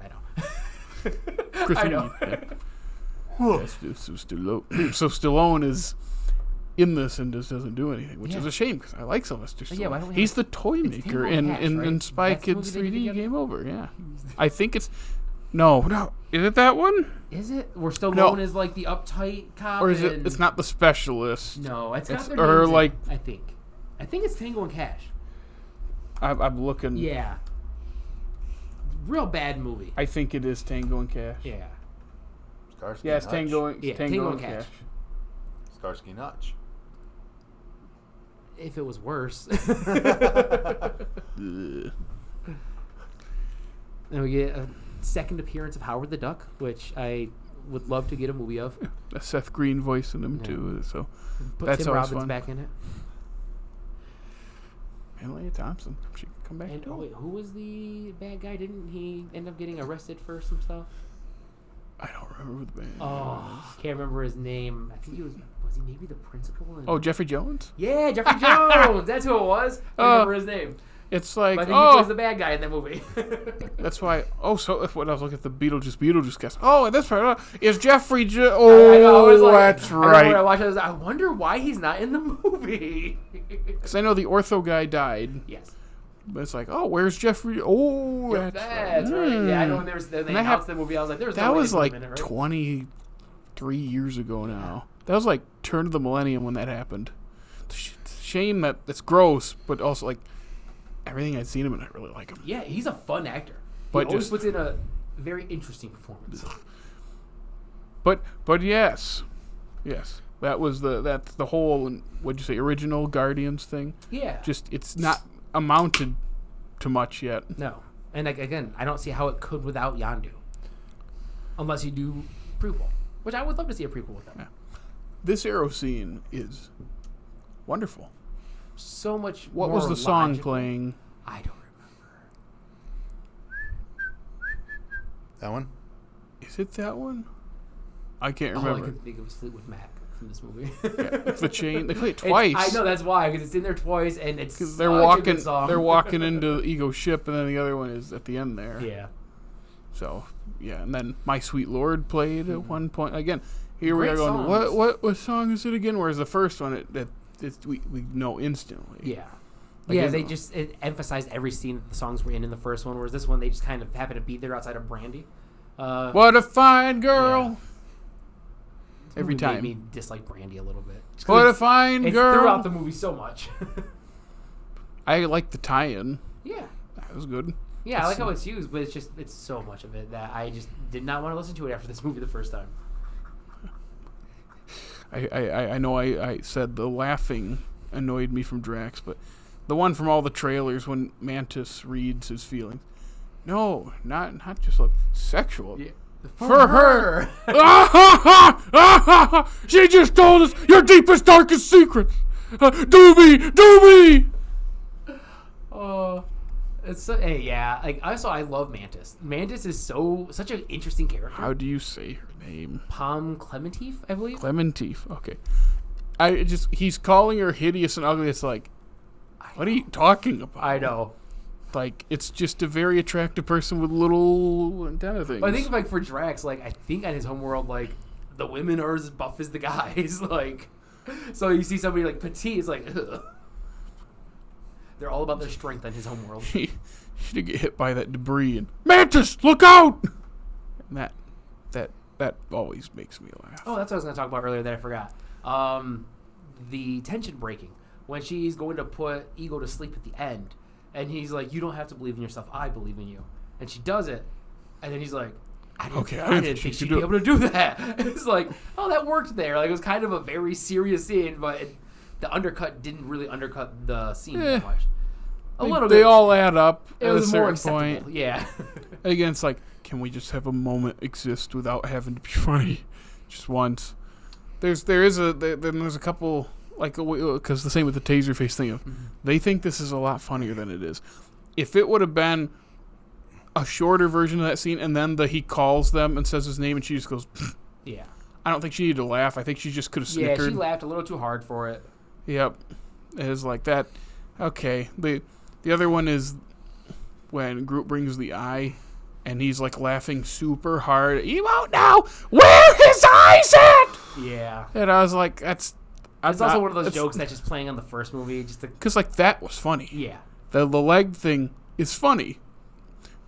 [SPEAKER 3] I know. I know.
[SPEAKER 1] So Stallone is in this and just doesn't do anything, which is a shame because I like Sylvester Stallone.
[SPEAKER 3] Yeah, why don't we
[SPEAKER 1] He's the toy maker in Spy
[SPEAKER 3] That's the
[SPEAKER 1] Kids
[SPEAKER 3] movie they did
[SPEAKER 1] 3D
[SPEAKER 3] together?
[SPEAKER 1] Game Over. Yeah, I think it's no. Is it that one?
[SPEAKER 3] Is it? Where Stallone is like the uptight cop?
[SPEAKER 1] Or is it? It's not the Specialist.
[SPEAKER 3] No, it's got their
[SPEAKER 1] or
[SPEAKER 3] names in
[SPEAKER 1] like
[SPEAKER 3] it, I think it's Tango and Cash.
[SPEAKER 1] I'm looking.
[SPEAKER 3] Yeah. Real bad movie.
[SPEAKER 1] I think it is Tango and Cash.
[SPEAKER 3] Yeah.
[SPEAKER 2] Starsky
[SPEAKER 1] Yeah, it's
[SPEAKER 2] Hutch.
[SPEAKER 1] Tango and
[SPEAKER 3] Cash.
[SPEAKER 1] Cash.
[SPEAKER 2] Starsky Notch.
[SPEAKER 3] If it was worse.
[SPEAKER 1] Ugh.
[SPEAKER 3] And we get a second appearance of Howard the Duck, which I would love to get a movie of.
[SPEAKER 1] A Seth Green voice in him too. So
[SPEAKER 3] Put
[SPEAKER 1] that's
[SPEAKER 3] Tim
[SPEAKER 1] always
[SPEAKER 3] Robbins
[SPEAKER 1] fun.
[SPEAKER 3] back in it.
[SPEAKER 1] And Leah Thompson, she can come back.
[SPEAKER 3] And
[SPEAKER 1] too.
[SPEAKER 3] wait, who was the bad guy? Didn't he end up getting arrested for some stuff?
[SPEAKER 1] I don't remember the band.
[SPEAKER 3] Oh, can't remember his name. I think he was he maybe the principal?
[SPEAKER 1] Oh, Jeffrey Jones?
[SPEAKER 3] Yeah, Jeffrey Jones. That's who it was. I remember his name.
[SPEAKER 1] It's like,
[SPEAKER 3] But I think he plays the bad guy in that movie.
[SPEAKER 1] That's why. Oh, so when I was looking at the Beetlejuice cast. Oh, and this part is Jeffrey.
[SPEAKER 3] I know, I was like,
[SPEAKER 1] That's
[SPEAKER 3] I remember when I
[SPEAKER 1] right.
[SPEAKER 3] watched it, I was like, I wonder why he's not in the movie.
[SPEAKER 1] Because I know the ortho guy died.
[SPEAKER 3] Yes.
[SPEAKER 1] But it's like, oh, where's Jeffrey? Oh,
[SPEAKER 3] Yep,
[SPEAKER 1] that's
[SPEAKER 3] right. Yeah, I know when they
[SPEAKER 1] And
[SPEAKER 3] announced the movie, I was like, there's
[SPEAKER 1] that
[SPEAKER 3] no way
[SPEAKER 1] was
[SPEAKER 3] they put
[SPEAKER 1] like
[SPEAKER 3] him in it, right?
[SPEAKER 1] 23 years ago now. That was like turn of the millennium when that happened. Shame that it's gross, but also like everything I'd seen him in, I really like him.
[SPEAKER 3] Yeah, he's a fun actor.
[SPEAKER 1] But
[SPEAKER 3] he always
[SPEAKER 1] just-
[SPEAKER 3] puts in a very interesting performance.
[SPEAKER 1] But yes, that's the whole, what'd you say, original Guardians thing.
[SPEAKER 3] Yeah.
[SPEAKER 1] Just it's not amounted to much yet.
[SPEAKER 3] No. And like, again, I don't see how it could without Yondu. Unless you do prequel. Which I would love to see a prequel with them.
[SPEAKER 1] Yeah. This arrow scene is wonderful.
[SPEAKER 3] So much
[SPEAKER 1] What
[SPEAKER 3] more
[SPEAKER 1] was the song
[SPEAKER 3] logical.
[SPEAKER 1] playing?
[SPEAKER 3] I don't remember.
[SPEAKER 2] That one?
[SPEAKER 1] Is it that one? I can't
[SPEAKER 3] All I
[SPEAKER 1] remember.
[SPEAKER 3] could think of was Fleetwood Mac from this movie.
[SPEAKER 1] Yeah, it's the chain. They play it twice.
[SPEAKER 3] I know, that's why, because it's in there twice, and it's
[SPEAKER 1] Because
[SPEAKER 3] such
[SPEAKER 1] they're
[SPEAKER 3] a
[SPEAKER 1] walking.
[SPEAKER 3] good song.
[SPEAKER 1] They're walking into Ego's ship, and then the other one is at the end there.
[SPEAKER 3] Yeah.
[SPEAKER 1] So yeah, and then My Sweet Lord played at one point. Again, here we
[SPEAKER 3] Great
[SPEAKER 1] are going.
[SPEAKER 3] songs.
[SPEAKER 1] What song is it again? Whereas the first one, we know instantly.
[SPEAKER 3] Yeah.
[SPEAKER 1] Like,
[SPEAKER 3] Yeah,
[SPEAKER 1] it's-
[SPEAKER 3] they just emphasized every scene that the songs were in the first one, whereas this one, they just kind of happened to be there outside of Brandy.
[SPEAKER 1] What a fine girl.
[SPEAKER 3] Yeah.
[SPEAKER 1] Every
[SPEAKER 3] Movie
[SPEAKER 1] time.
[SPEAKER 3] made me dislike Brandy a little bit. Just 'cause
[SPEAKER 1] What a
[SPEAKER 3] it's-
[SPEAKER 1] fine
[SPEAKER 3] it's
[SPEAKER 1] girl.
[SPEAKER 3] throughout the movie so much.
[SPEAKER 1] I like the tie-in.
[SPEAKER 3] Yeah.
[SPEAKER 1] That was good.
[SPEAKER 3] Yeah, I like how it's used, but it's so much of it that I just did not want to listen to it after this movie the first time.
[SPEAKER 1] I know I said the laughing annoyed me from Drax, but the one from all the trailers when Mantis reads his feelings. No, not just like sexual.
[SPEAKER 3] Yeah.
[SPEAKER 1] For her. She just told us your deepest, darkest secrets. Do me.
[SPEAKER 3] Oh, it's so, hey, yeah. Like I love Mantis. Mantis is such an interesting character.
[SPEAKER 1] How do you say her name?
[SPEAKER 3] Palm Clementif, I believe.
[SPEAKER 1] Clementif. Okay. He's calling her hideous and ugly. It's like, what are you talking about?
[SPEAKER 3] I know.
[SPEAKER 1] Like, it's just a very attractive person with little antenna things.
[SPEAKER 3] But I think like for Drax, like I think on his homeworld, like the women are as buff as the guys. Like, so you see somebody like petite, it's like, ugh. They're all about their strength on his homeworld.
[SPEAKER 1] She did get hit by that debris and Mantis, look out! And that always makes me laugh.
[SPEAKER 3] Oh, that's what I was going to talk about earlier that I forgot. The tension breaking when she's going to put Ego to sleep at the end, and he's like, "You don't have to believe in yourself. I believe in you." And she does it, and then he's like, I didn't think she'd be able to do that. It's like, oh, that worked there. Like, it was kind of a very serious scene, but the undercut didn't really undercut the scene that much. A little bit.
[SPEAKER 1] They all add up
[SPEAKER 3] It
[SPEAKER 1] at a
[SPEAKER 3] was more
[SPEAKER 1] certain
[SPEAKER 3] acceptable.
[SPEAKER 1] point.
[SPEAKER 3] Yeah.
[SPEAKER 1] Again, it's like, can we just have a moment exist without having to be funny, just once? There's a couple, like, because the same with the taser face thing. They think this is a lot funnier than it is. If it would have been a shorter version of that scene, and then he calls them and says his name, and she just goes,
[SPEAKER 3] Yeah.
[SPEAKER 1] I don't think she needed to laugh. I think she just could have snickered.
[SPEAKER 3] Yeah, she laughed a little too hard for it.
[SPEAKER 1] Yep. It was like that. Okay. The other one is when Groot brings the eye, and he's like laughing super hard. You won't know where his eye's at!
[SPEAKER 3] Yeah.
[SPEAKER 1] And I was like, that's...
[SPEAKER 3] It's also one of those jokes that's just playing on the first movie. Just
[SPEAKER 1] because, like, that was funny.
[SPEAKER 3] Yeah.
[SPEAKER 1] The leg thing is funny.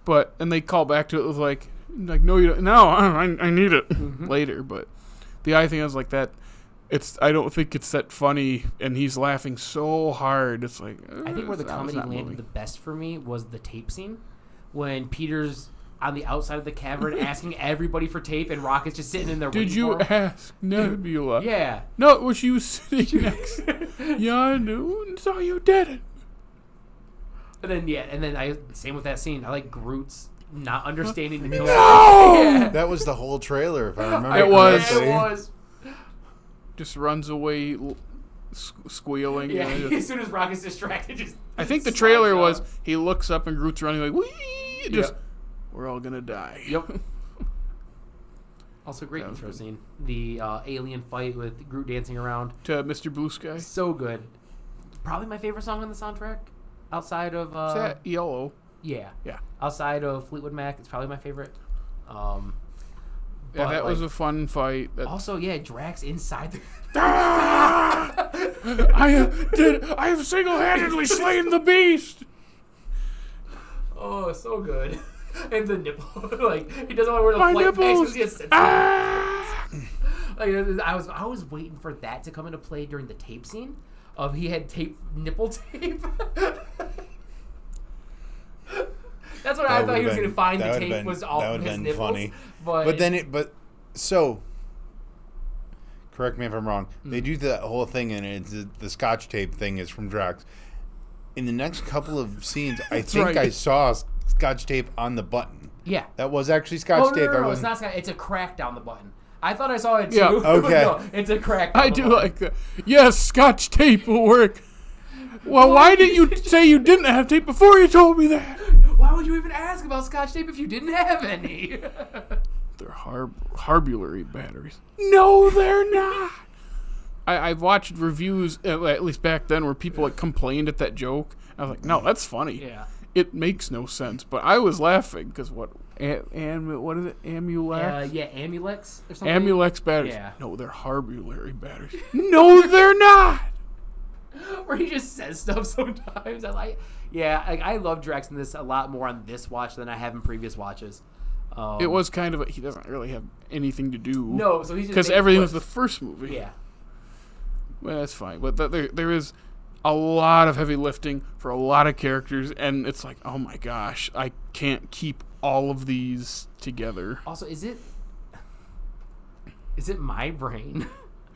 [SPEAKER 1] But, and they call back to it with like no, you don't. No, I need it later. But the eye thing, I was like that. I don't think it's that funny, and he's laughing so hard. It's like
[SPEAKER 3] I think where the
[SPEAKER 1] that was
[SPEAKER 3] comedy
[SPEAKER 1] that
[SPEAKER 3] landed
[SPEAKER 1] movie.
[SPEAKER 3] the best for me was the tape scene when Peter's on the outside of the cavern asking everybody for tape, and Rocket's just sitting in there.
[SPEAKER 1] Did
[SPEAKER 3] waiting
[SPEAKER 1] you
[SPEAKER 3] for him.
[SPEAKER 1] ask Nebula?
[SPEAKER 3] Yeah.
[SPEAKER 1] No, it was you sitting next. Yeah, I knew, so you did it.
[SPEAKER 3] And then same with that scene. I like Groot's not understanding the
[SPEAKER 2] No!
[SPEAKER 3] Yeah.
[SPEAKER 2] That was the whole trailer, if I remember
[SPEAKER 1] It was.
[SPEAKER 2] correctly.
[SPEAKER 3] It was.
[SPEAKER 1] Just runs away squealing.
[SPEAKER 3] Yeah,
[SPEAKER 1] and
[SPEAKER 3] as soon as Rock is distracted, just.
[SPEAKER 1] I think the
[SPEAKER 3] slides
[SPEAKER 1] trailer
[SPEAKER 3] off.
[SPEAKER 1] was he looks up and Groot's running like, wee! Just, we're all going to die.
[SPEAKER 3] Yep. Also, great intro scene. The alien fight with Groot dancing around.
[SPEAKER 1] To Mr. Blue Sky. Is
[SPEAKER 3] So good. Probably my favorite song on the soundtrack. Outside of...
[SPEAKER 1] that ELO?
[SPEAKER 3] Yeah.
[SPEAKER 1] Yeah.
[SPEAKER 3] Outside of Fleetwood Mac, it's probably my favorite.
[SPEAKER 1] Yeah,
[SPEAKER 3] But,
[SPEAKER 1] that was a fun fight.
[SPEAKER 3] Also, yeah, Drax inside the...
[SPEAKER 1] I have single-handedly slain the beast.
[SPEAKER 3] Oh, so good. And the nipple, like he doesn't want to wear the
[SPEAKER 1] My
[SPEAKER 3] flight
[SPEAKER 1] nipples.
[SPEAKER 3] pants. He just sits like, I was waiting for that to come into play during the tape scene. Of he had nipple tape. That's what I thought he was going to find. The tape was all of his nipples.
[SPEAKER 2] Funny.
[SPEAKER 3] But
[SPEAKER 2] So, correct me if I'm wrong. They do that whole thing, and it's the Scotch tape thing is from Drax. In the next couple of scenes, I think
[SPEAKER 1] right.
[SPEAKER 2] I saw Scotch tape on the button.
[SPEAKER 3] yeah.
[SPEAKER 2] That was actually Scotch tape.
[SPEAKER 3] No, it's not Scotch. It's a crack down the button. I thought I saw it too.
[SPEAKER 1] Yeah.
[SPEAKER 2] Okay.
[SPEAKER 3] No, it's a crack down
[SPEAKER 1] I
[SPEAKER 3] the
[SPEAKER 1] do
[SPEAKER 3] button.
[SPEAKER 1] like that. Yes, Scotch tape will work. Well, why didn't you say you didn't have tape before you told me that?
[SPEAKER 3] Why would you even ask about Scotch tape if you didn't have any?
[SPEAKER 1] They're harbulary batteries. No, they're not. I've watched reviews, at least back then, where people like complained at that joke. I was like, no, that's funny.
[SPEAKER 3] Yeah.
[SPEAKER 1] It makes no sense, but I was laughing because what is it? Amulex?
[SPEAKER 3] Yeah, Amulex or something.
[SPEAKER 1] Amulex batteries.
[SPEAKER 3] Yeah.
[SPEAKER 1] No, they're harbulary batteries. No, they're not.
[SPEAKER 3] Where he just says stuff sometimes. I love Drax in this a lot more on this watch than I have in previous watches.
[SPEAKER 1] It was kind of he doesn't really have anything to do.
[SPEAKER 3] No, so he's just
[SPEAKER 1] because
[SPEAKER 3] making
[SPEAKER 1] everything was the
[SPEAKER 3] flips.
[SPEAKER 1] first movie.
[SPEAKER 3] Yeah.
[SPEAKER 1] Well, that's fine, but there is a lot of heavy lifting for a lot of characters, and it's like, oh my gosh, I can't keep all of these together.
[SPEAKER 3] Also, is it my brain?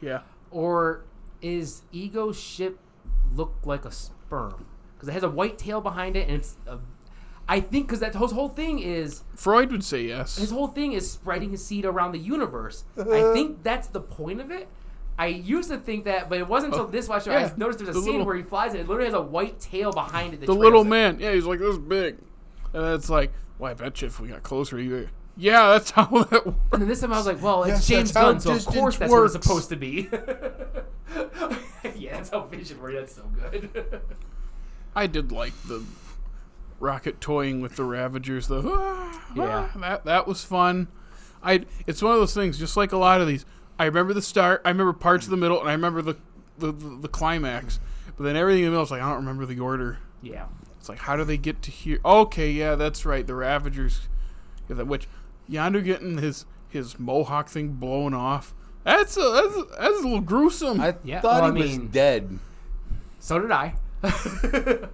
[SPEAKER 1] Yeah.
[SPEAKER 3] Or is Ego's ship look like a sperm? Because it has a white tail behind it, and it's I think because that his whole thing is
[SPEAKER 1] Freud would say yes.
[SPEAKER 3] his whole thing is spreading his seed around the universe. I think that's the point of it. I used to think that, but it wasn't until this watch
[SPEAKER 1] yeah.
[SPEAKER 3] I noticed there's a scene where he flies and it literally has a white tail behind it.
[SPEAKER 1] The little man, yeah, he's like this big, and it's like, well, I bet you if we got closer, yeah, that's how that works.
[SPEAKER 3] And then this time I was like, well, it's
[SPEAKER 2] Yes,
[SPEAKER 3] James
[SPEAKER 2] that's how
[SPEAKER 3] Gunn, so of
[SPEAKER 2] distance
[SPEAKER 3] course that's
[SPEAKER 2] works.
[SPEAKER 3] what it's supposed to be. Yeah, that's how Vision works. That's so good.
[SPEAKER 1] I did like the rocket toying with the Ravagers, though.
[SPEAKER 3] Yeah.
[SPEAKER 1] That was fun. It's one of those things, just like a lot of these. I remember the start, I remember parts of the middle, and I remember the climax. But then everything in the middle is like, I don't remember the order.
[SPEAKER 3] Yeah.
[SPEAKER 1] It's like, how do they get to here? Okay, yeah, that's right. The Ravagers, which Yondu getting his mohawk thing blown off. That's a little gruesome.
[SPEAKER 2] I
[SPEAKER 3] Yeah,
[SPEAKER 2] thought
[SPEAKER 3] well,
[SPEAKER 2] he was dead.
[SPEAKER 3] So did I.
[SPEAKER 2] I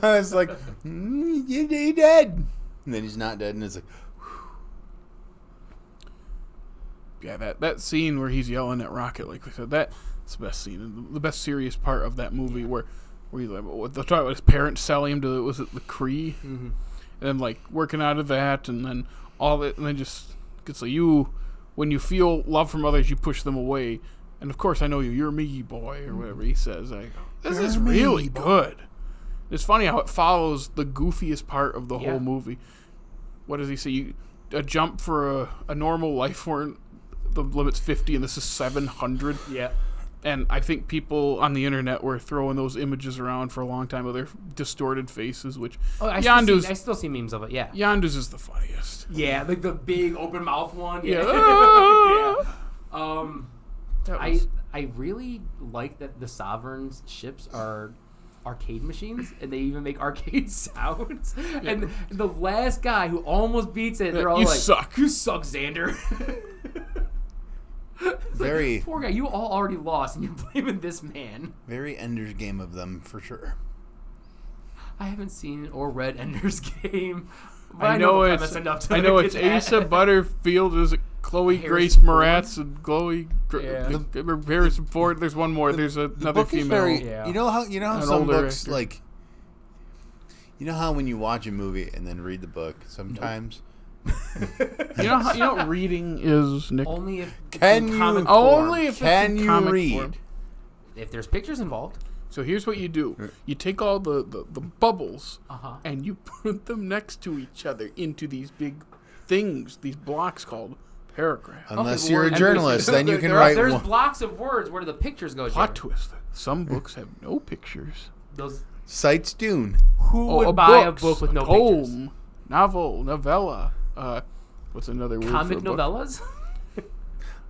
[SPEAKER 2] was like, you're dead. And then he's not dead, and it's like,
[SPEAKER 1] Yeah, that scene where he's yelling at Rocket, like we said, that's the best scene, and the best serious part of that movie, where he's like, they're talking about his parents selling him to, was it the Kree? Mm-hmm. And then like working out of that, and then all that, and then just gets like, when you feel love from others, you push them away. And of course, I know you're me, boy, or whatever he says. I go, this is really good. It's funny how it follows the goofiest part of the whole movie. What does he say? A jump for a normal life form, the limit's 50, and this is 700.
[SPEAKER 3] Yeah.
[SPEAKER 1] And I think people on the internet were throwing those images around for a long time of their distorted faces, which
[SPEAKER 3] I still see memes of it, yeah.
[SPEAKER 1] Yondu's is the funniest.
[SPEAKER 3] Yeah, like the big open mouth one.
[SPEAKER 1] Yeah.
[SPEAKER 3] Yeah. I really like that the Sovereign's ships are arcade machines, and they even make arcade sounds. Yeah. And the last guy who almost beats it, they're all
[SPEAKER 1] you
[SPEAKER 3] like,
[SPEAKER 1] suck.
[SPEAKER 3] You suck, Xander.
[SPEAKER 2] very
[SPEAKER 3] poor guy, you all already lost, and you're blaming this man.
[SPEAKER 2] very Ender's Game of them, for sure.
[SPEAKER 3] I haven't seen or read Ender's Game. But
[SPEAKER 1] I know
[SPEAKER 3] the premise enough to
[SPEAKER 1] it's
[SPEAKER 3] get that.
[SPEAKER 1] Asa Butterfield, is it Chloe
[SPEAKER 3] Harrison
[SPEAKER 1] Grace
[SPEAKER 3] Ford?
[SPEAKER 1] Moretz, and Chloe Harrison Ford. There's one more. There's another
[SPEAKER 2] book
[SPEAKER 1] female.
[SPEAKER 2] is very,
[SPEAKER 3] Yeah.
[SPEAKER 2] you know how
[SPEAKER 1] An
[SPEAKER 2] some
[SPEAKER 1] older
[SPEAKER 2] books
[SPEAKER 1] actor.
[SPEAKER 2] like You know how when you watch a movie and then read the book, sometimes...
[SPEAKER 1] You know what reading is, Nick?
[SPEAKER 3] Only if
[SPEAKER 2] Can
[SPEAKER 3] it's in
[SPEAKER 2] you-
[SPEAKER 3] comic
[SPEAKER 1] Only
[SPEAKER 3] form.
[SPEAKER 1] if
[SPEAKER 2] Can
[SPEAKER 1] it's in
[SPEAKER 2] you
[SPEAKER 1] comic
[SPEAKER 2] read?
[SPEAKER 1] form.
[SPEAKER 3] If there's pictures involved.
[SPEAKER 1] So here's what you do. You take all the bubbles
[SPEAKER 3] Uh-huh.
[SPEAKER 1] and you put them next to each other into these big things, these blocks called paragraphs.
[SPEAKER 2] Unless
[SPEAKER 3] Okay,
[SPEAKER 2] you're a
[SPEAKER 3] well,
[SPEAKER 2] journalist, then you can
[SPEAKER 3] There-
[SPEAKER 2] write
[SPEAKER 3] There's
[SPEAKER 2] one.
[SPEAKER 3] blocks of words. Where do the pictures go?
[SPEAKER 1] Plot
[SPEAKER 3] Jared?
[SPEAKER 1] twist. Some books have no pictures.
[SPEAKER 3] Those.
[SPEAKER 2] Cites Dune.
[SPEAKER 3] Who
[SPEAKER 1] Oh,
[SPEAKER 3] would
[SPEAKER 1] a
[SPEAKER 3] buy
[SPEAKER 1] books,
[SPEAKER 3] a book with no
[SPEAKER 1] a
[SPEAKER 3] pictures?
[SPEAKER 1] poem, novel, novella. What's another word
[SPEAKER 3] Comic
[SPEAKER 1] for a book?
[SPEAKER 3] novellas.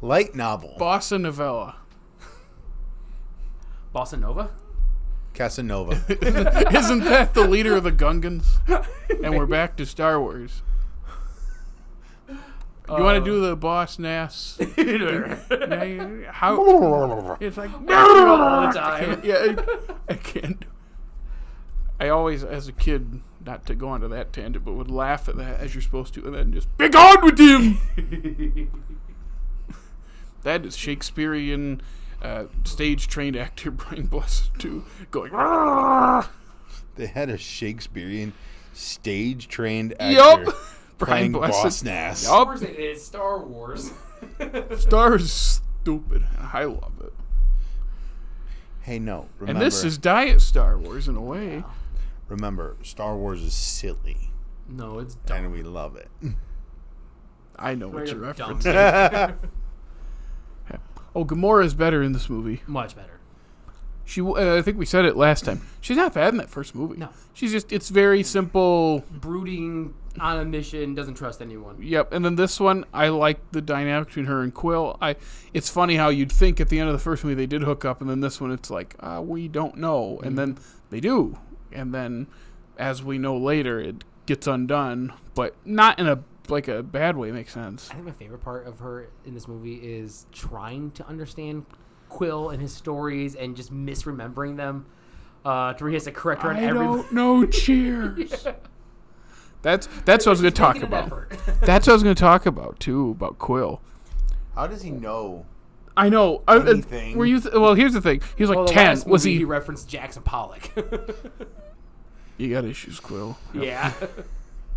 [SPEAKER 2] Light novel.
[SPEAKER 1] Bossa novella.
[SPEAKER 3] Bossa Nova.
[SPEAKER 2] Casanova.
[SPEAKER 1] Isn't that the leader of the Gungans? And we're back to Star Wars. You want to do the Boss Nass? How? It's like
[SPEAKER 3] all the time.
[SPEAKER 1] I can't. I always, as a kid, not to go onto that tangent, but would laugh at that as you're supposed to, and then just be gone with him. That is Shakespearean stage-trained actor Brian Blessed too, going. "Argh!"
[SPEAKER 2] They had a Shakespearean stage-trained actor
[SPEAKER 1] Yup.
[SPEAKER 2] playing
[SPEAKER 1] Brian
[SPEAKER 2] Boss
[SPEAKER 1] Blessed.
[SPEAKER 2] Nass.
[SPEAKER 3] Of course it is Star Wars.
[SPEAKER 1] Star is stupid. I love it.
[SPEAKER 2] Hey, no. Remember,
[SPEAKER 1] And this is Diet Star Wars in a way.
[SPEAKER 2] remember, Star Wars is silly,
[SPEAKER 3] No, it's dumb.
[SPEAKER 2] and we love it.
[SPEAKER 1] I know what
[SPEAKER 3] Very
[SPEAKER 1] you're
[SPEAKER 3] dumb.
[SPEAKER 1] referencing. Oh, Gamora is better in this movie.
[SPEAKER 3] Much better.
[SPEAKER 1] She, I think we said it last time. She's not bad in that first movie.
[SPEAKER 3] No.
[SPEAKER 1] She's just, it's very simple.
[SPEAKER 3] Brooding, on a mission, doesn't trust anyone.
[SPEAKER 1] Yep. And then this one, I like the dynamic between her and Quill. It's funny how you'd think at the end of the first movie they did hook up, and then this one it's like, we don't know. And then they do. And then, as we know later, it gets undone, but not in a bad way. It makes sense.
[SPEAKER 3] I think my favorite part of her in this movie is trying to understand Quill and his stories and just misremembering them. To where he has to correct her on
[SPEAKER 1] I
[SPEAKER 3] every.
[SPEAKER 1] don't know. Cheers.
[SPEAKER 3] Yeah.
[SPEAKER 1] That's what I was going to talk
[SPEAKER 3] Making an
[SPEAKER 1] about.
[SPEAKER 3] effort.
[SPEAKER 1] That's what I was going to talk about too, about Quill.
[SPEAKER 2] How does he know?
[SPEAKER 1] I know.
[SPEAKER 2] Anything.
[SPEAKER 1] Well, here's the thing. He was like
[SPEAKER 3] Well, the
[SPEAKER 1] 10.
[SPEAKER 3] last
[SPEAKER 1] Was
[SPEAKER 3] movie
[SPEAKER 1] he?
[SPEAKER 3] he referenced Jackson Pollock.
[SPEAKER 1] You got issues, Quill.
[SPEAKER 3] Yeah.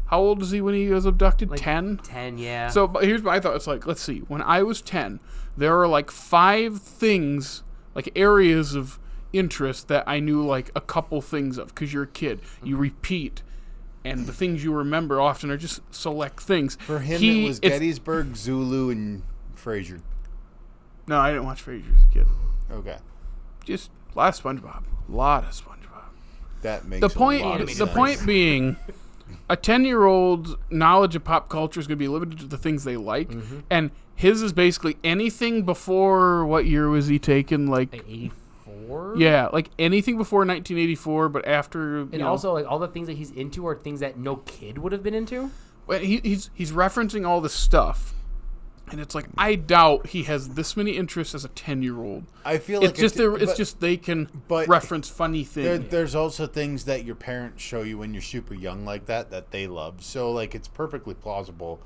[SPEAKER 1] How old is he when he was abducted?
[SPEAKER 3] Like
[SPEAKER 1] 10.
[SPEAKER 3] 10, yeah.
[SPEAKER 1] So but here's my thought. It's like, let's see. When I was 10, there are like 5 things, like areas of interest that I knew like a couple things of. Because you're a kid, you repeat, and the things you remember often are just select things.
[SPEAKER 2] For him, it was Gettysburg, Zulu, and Frasier.
[SPEAKER 1] No, I didn't watch Frasier as a kid.
[SPEAKER 2] Okay.
[SPEAKER 1] Just a lot of SpongeBob. A lot of SpongeBob.
[SPEAKER 2] That makes
[SPEAKER 1] The
[SPEAKER 2] a lot
[SPEAKER 1] point,
[SPEAKER 2] of
[SPEAKER 1] the
[SPEAKER 2] sense.
[SPEAKER 1] point being, a 10-year-old's knowledge of pop culture is going to be limited to the things they like, and his is basically anything before, what year was he taken? Like
[SPEAKER 3] 84?
[SPEAKER 1] yeah, like anything before 1984, but after.
[SPEAKER 3] And also, like, all the things that he's into are things that no kid would have been into.
[SPEAKER 1] He's referencing all this stuff, and it's like I doubt he has this many interests as a 10-year-old.
[SPEAKER 2] I feel like
[SPEAKER 1] It's just they can reference funny things.
[SPEAKER 2] There's also things that your parents show you when you're super young like that they love. So like it's perfectly plausible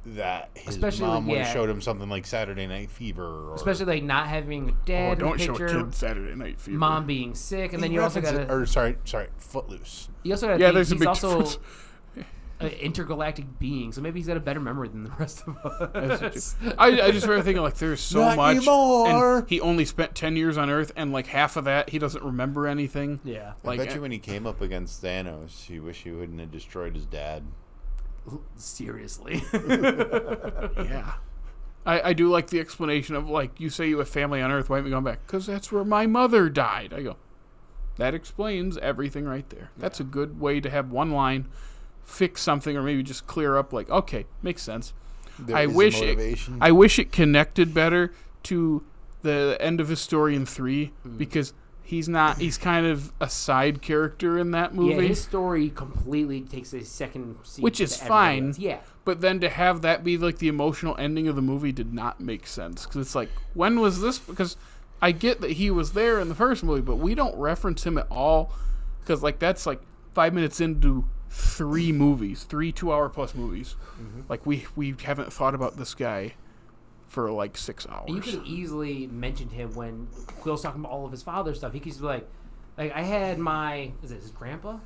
[SPEAKER 2] that his
[SPEAKER 3] Especially,
[SPEAKER 2] mom would have
[SPEAKER 3] yeah.
[SPEAKER 2] showed him something like Saturday Night Fever, or
[SPEAKER 3] Especially, like, not having a dad in
[SPEAKER 1] don't
[SPEAKER 3] the
[SPEAKER 1] show a
[SPEAKER 3] picture,
[SPEAKER 1] kid Saturday Night Fever.
[SPEAKER 3] mom being sick, and then
[SPEAKER 2] He
[SPEAKER 3] you also
[SPEAKER 2] references-
[SPEAKER 3] got to...
[SPEAKER 2] or sorry, Footloose.
[SPEAKER 3] You also got to
[SPEAKER 1] Yeah,
[SPEAKER 3] think
[SPEAKER 1] there's a
[SPEAKER 3] he's
[SPEAKER 1] big
[SPEAKER 3] also
[SPEAKER 1] difference.
[SPEAKER 3] an intergalactic being, so maybe he's got a better memory than the rest of us.
[SPEAKER 1] I just remember thinking like there's so
[SPEAKER 2] Not
[SPEAKER 1] much,
[SPEAKER 2] anymore.
[SPEAKER 1] and he only spent 10 years on Earth, and like half of that he doesn't remember anything.
[SPEAKER 3] Yeah.
[SPEAKER 2] I
[SPEAKER 1] Like,
[SPEAKER 2] bet you when he came up against Thanos, he wished he wouldn't have destroyed his dad.
[SPEAKER 3] Seriously.
[SPEAKER 1] yeah. I do like the explanation of like you say you have family on Earth, why aren't we going back? Because that's where my mother died. I go, that explains everything right there. That's a good way to have one line fix something, or maybe just clear up. Like, okay, makes sense.
[SPEAKER 2] There
[SPEAKER 1] I
[SPEAKER 2] is a
[SPEAKER 1] wish
[SPEAKER 2] motivation.
[SPEAKER 1] I wish it connected better to the end of his story in 3 because he's kind of a side character in that movie.
[SPEAKER 3] Yeah, his story completely takes a second seat.
[SPEAKER 1] Which
[SPEAKER 3] to
[SPEAKER 1] is
[SPEAKER 3] everybody
[SPEAKER 1] fine.
[SPEAKER 3] else. Yeah.
[SPEAKER 1] But then to have that be like the emotional ending of the movie did not make sense. Because it's like, when was this? Because I get that he was there in the first movie, but we don't reference him at all. Because like that's like 5 minutes into 3 movies, 3 2-hour-plus movies. Like we haven't thought about this guy for like 6 hours.
[SPEAKER 3] And you could have easily mentioned him when Quill's talking about all of his father stuff. He could just be like I had my, is it his grandpa?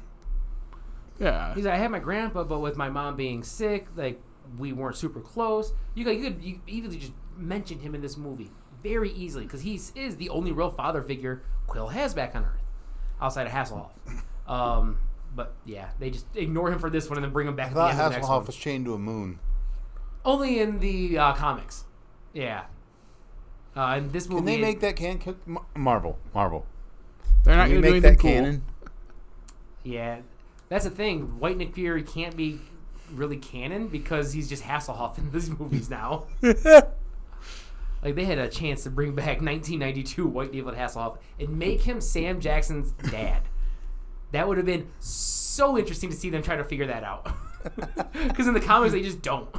[SPEAKER 1] Yeah.
[SPEAKER 3] He's like, I had my grandpa, but with my mom being sick, like, we weren't super close. You could easily just mention him in this movie very easily because he is the only real father figure Quill has back on Earth, outside of Hasselhoff. But yeah, they just ignore him for this one and then bring him back at the end of the next one.
[SPEAKER 2] Hasselhoff was chained to a moon.
[SPEAKER 3] Only in the comics. Yeah. In this movie,
[SPEAKER 2] Can they make that Marvel?
[SPEAKER 1] They're not
[SPEAKER 2] Can you
[SPEAKER 1] going to do
[SPEAKER 2] make
[SPEAKER 1] anything
[SPEAKER 2] that
[SPEAKER 1] cool.
[SPEAKER 2] canon?
[SPEAKER 3] Yeah, that's the thing. White Nick Fury can't be really canon because he's just Hasselhoff in these movies now. Like, they had a chance to bring back 1992 White David Hasselhoff and make him Sam Jackson's dad. That would have been so interesting to see them try to figure that out. Because in the comics, they just don't.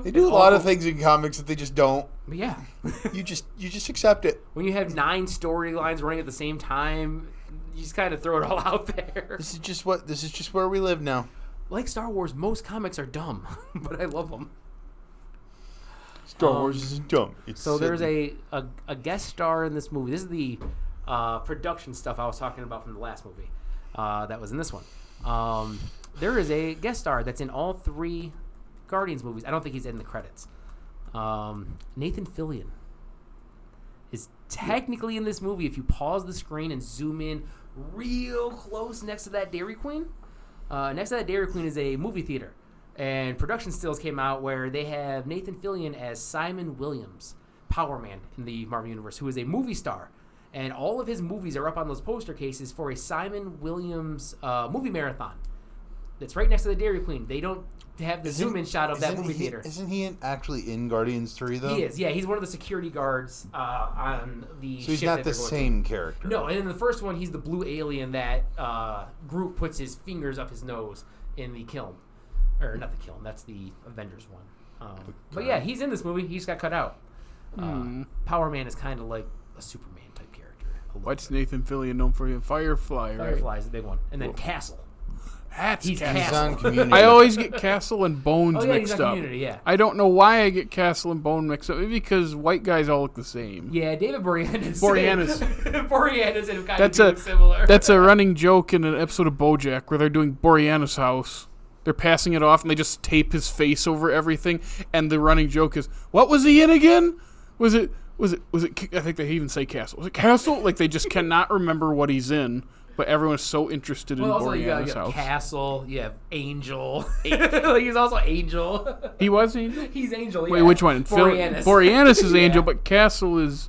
[SPEAKER 2] They do a lot of things in comics that they just don't.
[SPEAKER 3] But yeah.
[SPEAKER 2] You just accept it.
[SPEAKER 3] When you have 9 storylines running at the same time, you just kind of throw it all out there.
[SPEAKER 2] This is just where we live now.
[SPEAKER 3] Like Star Wars, most comics are dumb, but I love them.
[SPEAKER 2] Star Wars isn't dumb. It's
[SPEAKER 3] So
[SPEAKER 2] silly.
[SPEAKER 3] there's a guest star in this movie. This is the production stuff I was talking about from the last movie that was in this one. There is a guest star that's in all 3 Guardians movies. I don't think he's in the credits. Nathan Fillion is technically in this movie. If you pause the screen and zoom in real close next to that Dairy Queen, next to that Dairy Queen is a movie theater. And production stills came out where they have Nathan Fillion as Simon Williams, Power Man in the Marvel Universe, who is a movie star. And all of his movies are up on those poster cases for a Simon Williams movie marathon. That's right next to the Dairy Queen. They don't have the zoom-in shot of that movie theater.
[SPEAKER 2] Isn't he actually in Guardians 3, though?
[SPEAKER 3] He is, yeah. He's one of the security guards on the
[SPEAKER 2] So he's
[SPEAKER 3] ship
[SPEAKER 2] not
[SPEAKER 3] that
[SPEAKER 2] the
[SPEAKER 3] they're going
[SPEAKER 2] same character.
[SPEAKER 3] to. No, and in the first one, he's the blue alien that Groot puts his fingers up his nose in the kiln. Or not the kiln, that's the Avengers one. But yeah, he's in this movie. He just got cut out. Power Man is kind of like a Superman type character.
[SPEAKER 1] What's Nathan Fillion known for? Firefly, right?
[SPEAKER 3] Firefly is the big one. And then Castle. He's
[SPEAKER 1] Castle.
[SPEAKER 2] He's on
[SPEAKER 3] Castle.
[SPEAKER 2] Community.
[SPEAKER 1] I always get Castle and Bones
[SPEAKER 3] Oh, yeah,
[SPEAKER 1] mixed
[SPEAKER 3] he's on
[SPEAKER 1] up.
[SPEAKER 3] Community, yeah.
[SPEAKER 1] I don't know why I get Castle and Bone mixed up. Maybe because white guys all look the same.
[SPEAKER 3] Yeah, David Boreanaz.
[SPEAKER 1] Boreanaz.
[SPEAKER 3] and kind
[SPEAKER 1] That's
[SPEAKER 3] of look similar.
[SPEAKER 1] That's a running joke in an episode of BoJack where they're doing Boreanaz' house. They're passing it off and they just tape his face over everything. And the running joke is, what was he in again? Was it? I think they even say Castle. Was it Castle? Like they just cannot remember what he's in. But everyone's so interested in
[SPEAKER 3] also, you
[SPEAKER 1] Boreanaz'
[SPEAKER 3] have
[SPEAKER 1] house.
[SPEAKER 3] Castle, you have Angel. Like, he's also Angel.
[SPEAKER 1] He was Angel?
[SPEAKER 3] He's Angel, yeah.
[SPEAKER 1] Wait, which one?
[SPEAKER 3] Boreanaz.
[SPEAKER 1] Boreanaz is Angel,
[SPEAKER 3] Yeah.
[SPEAKER 1] but Castle is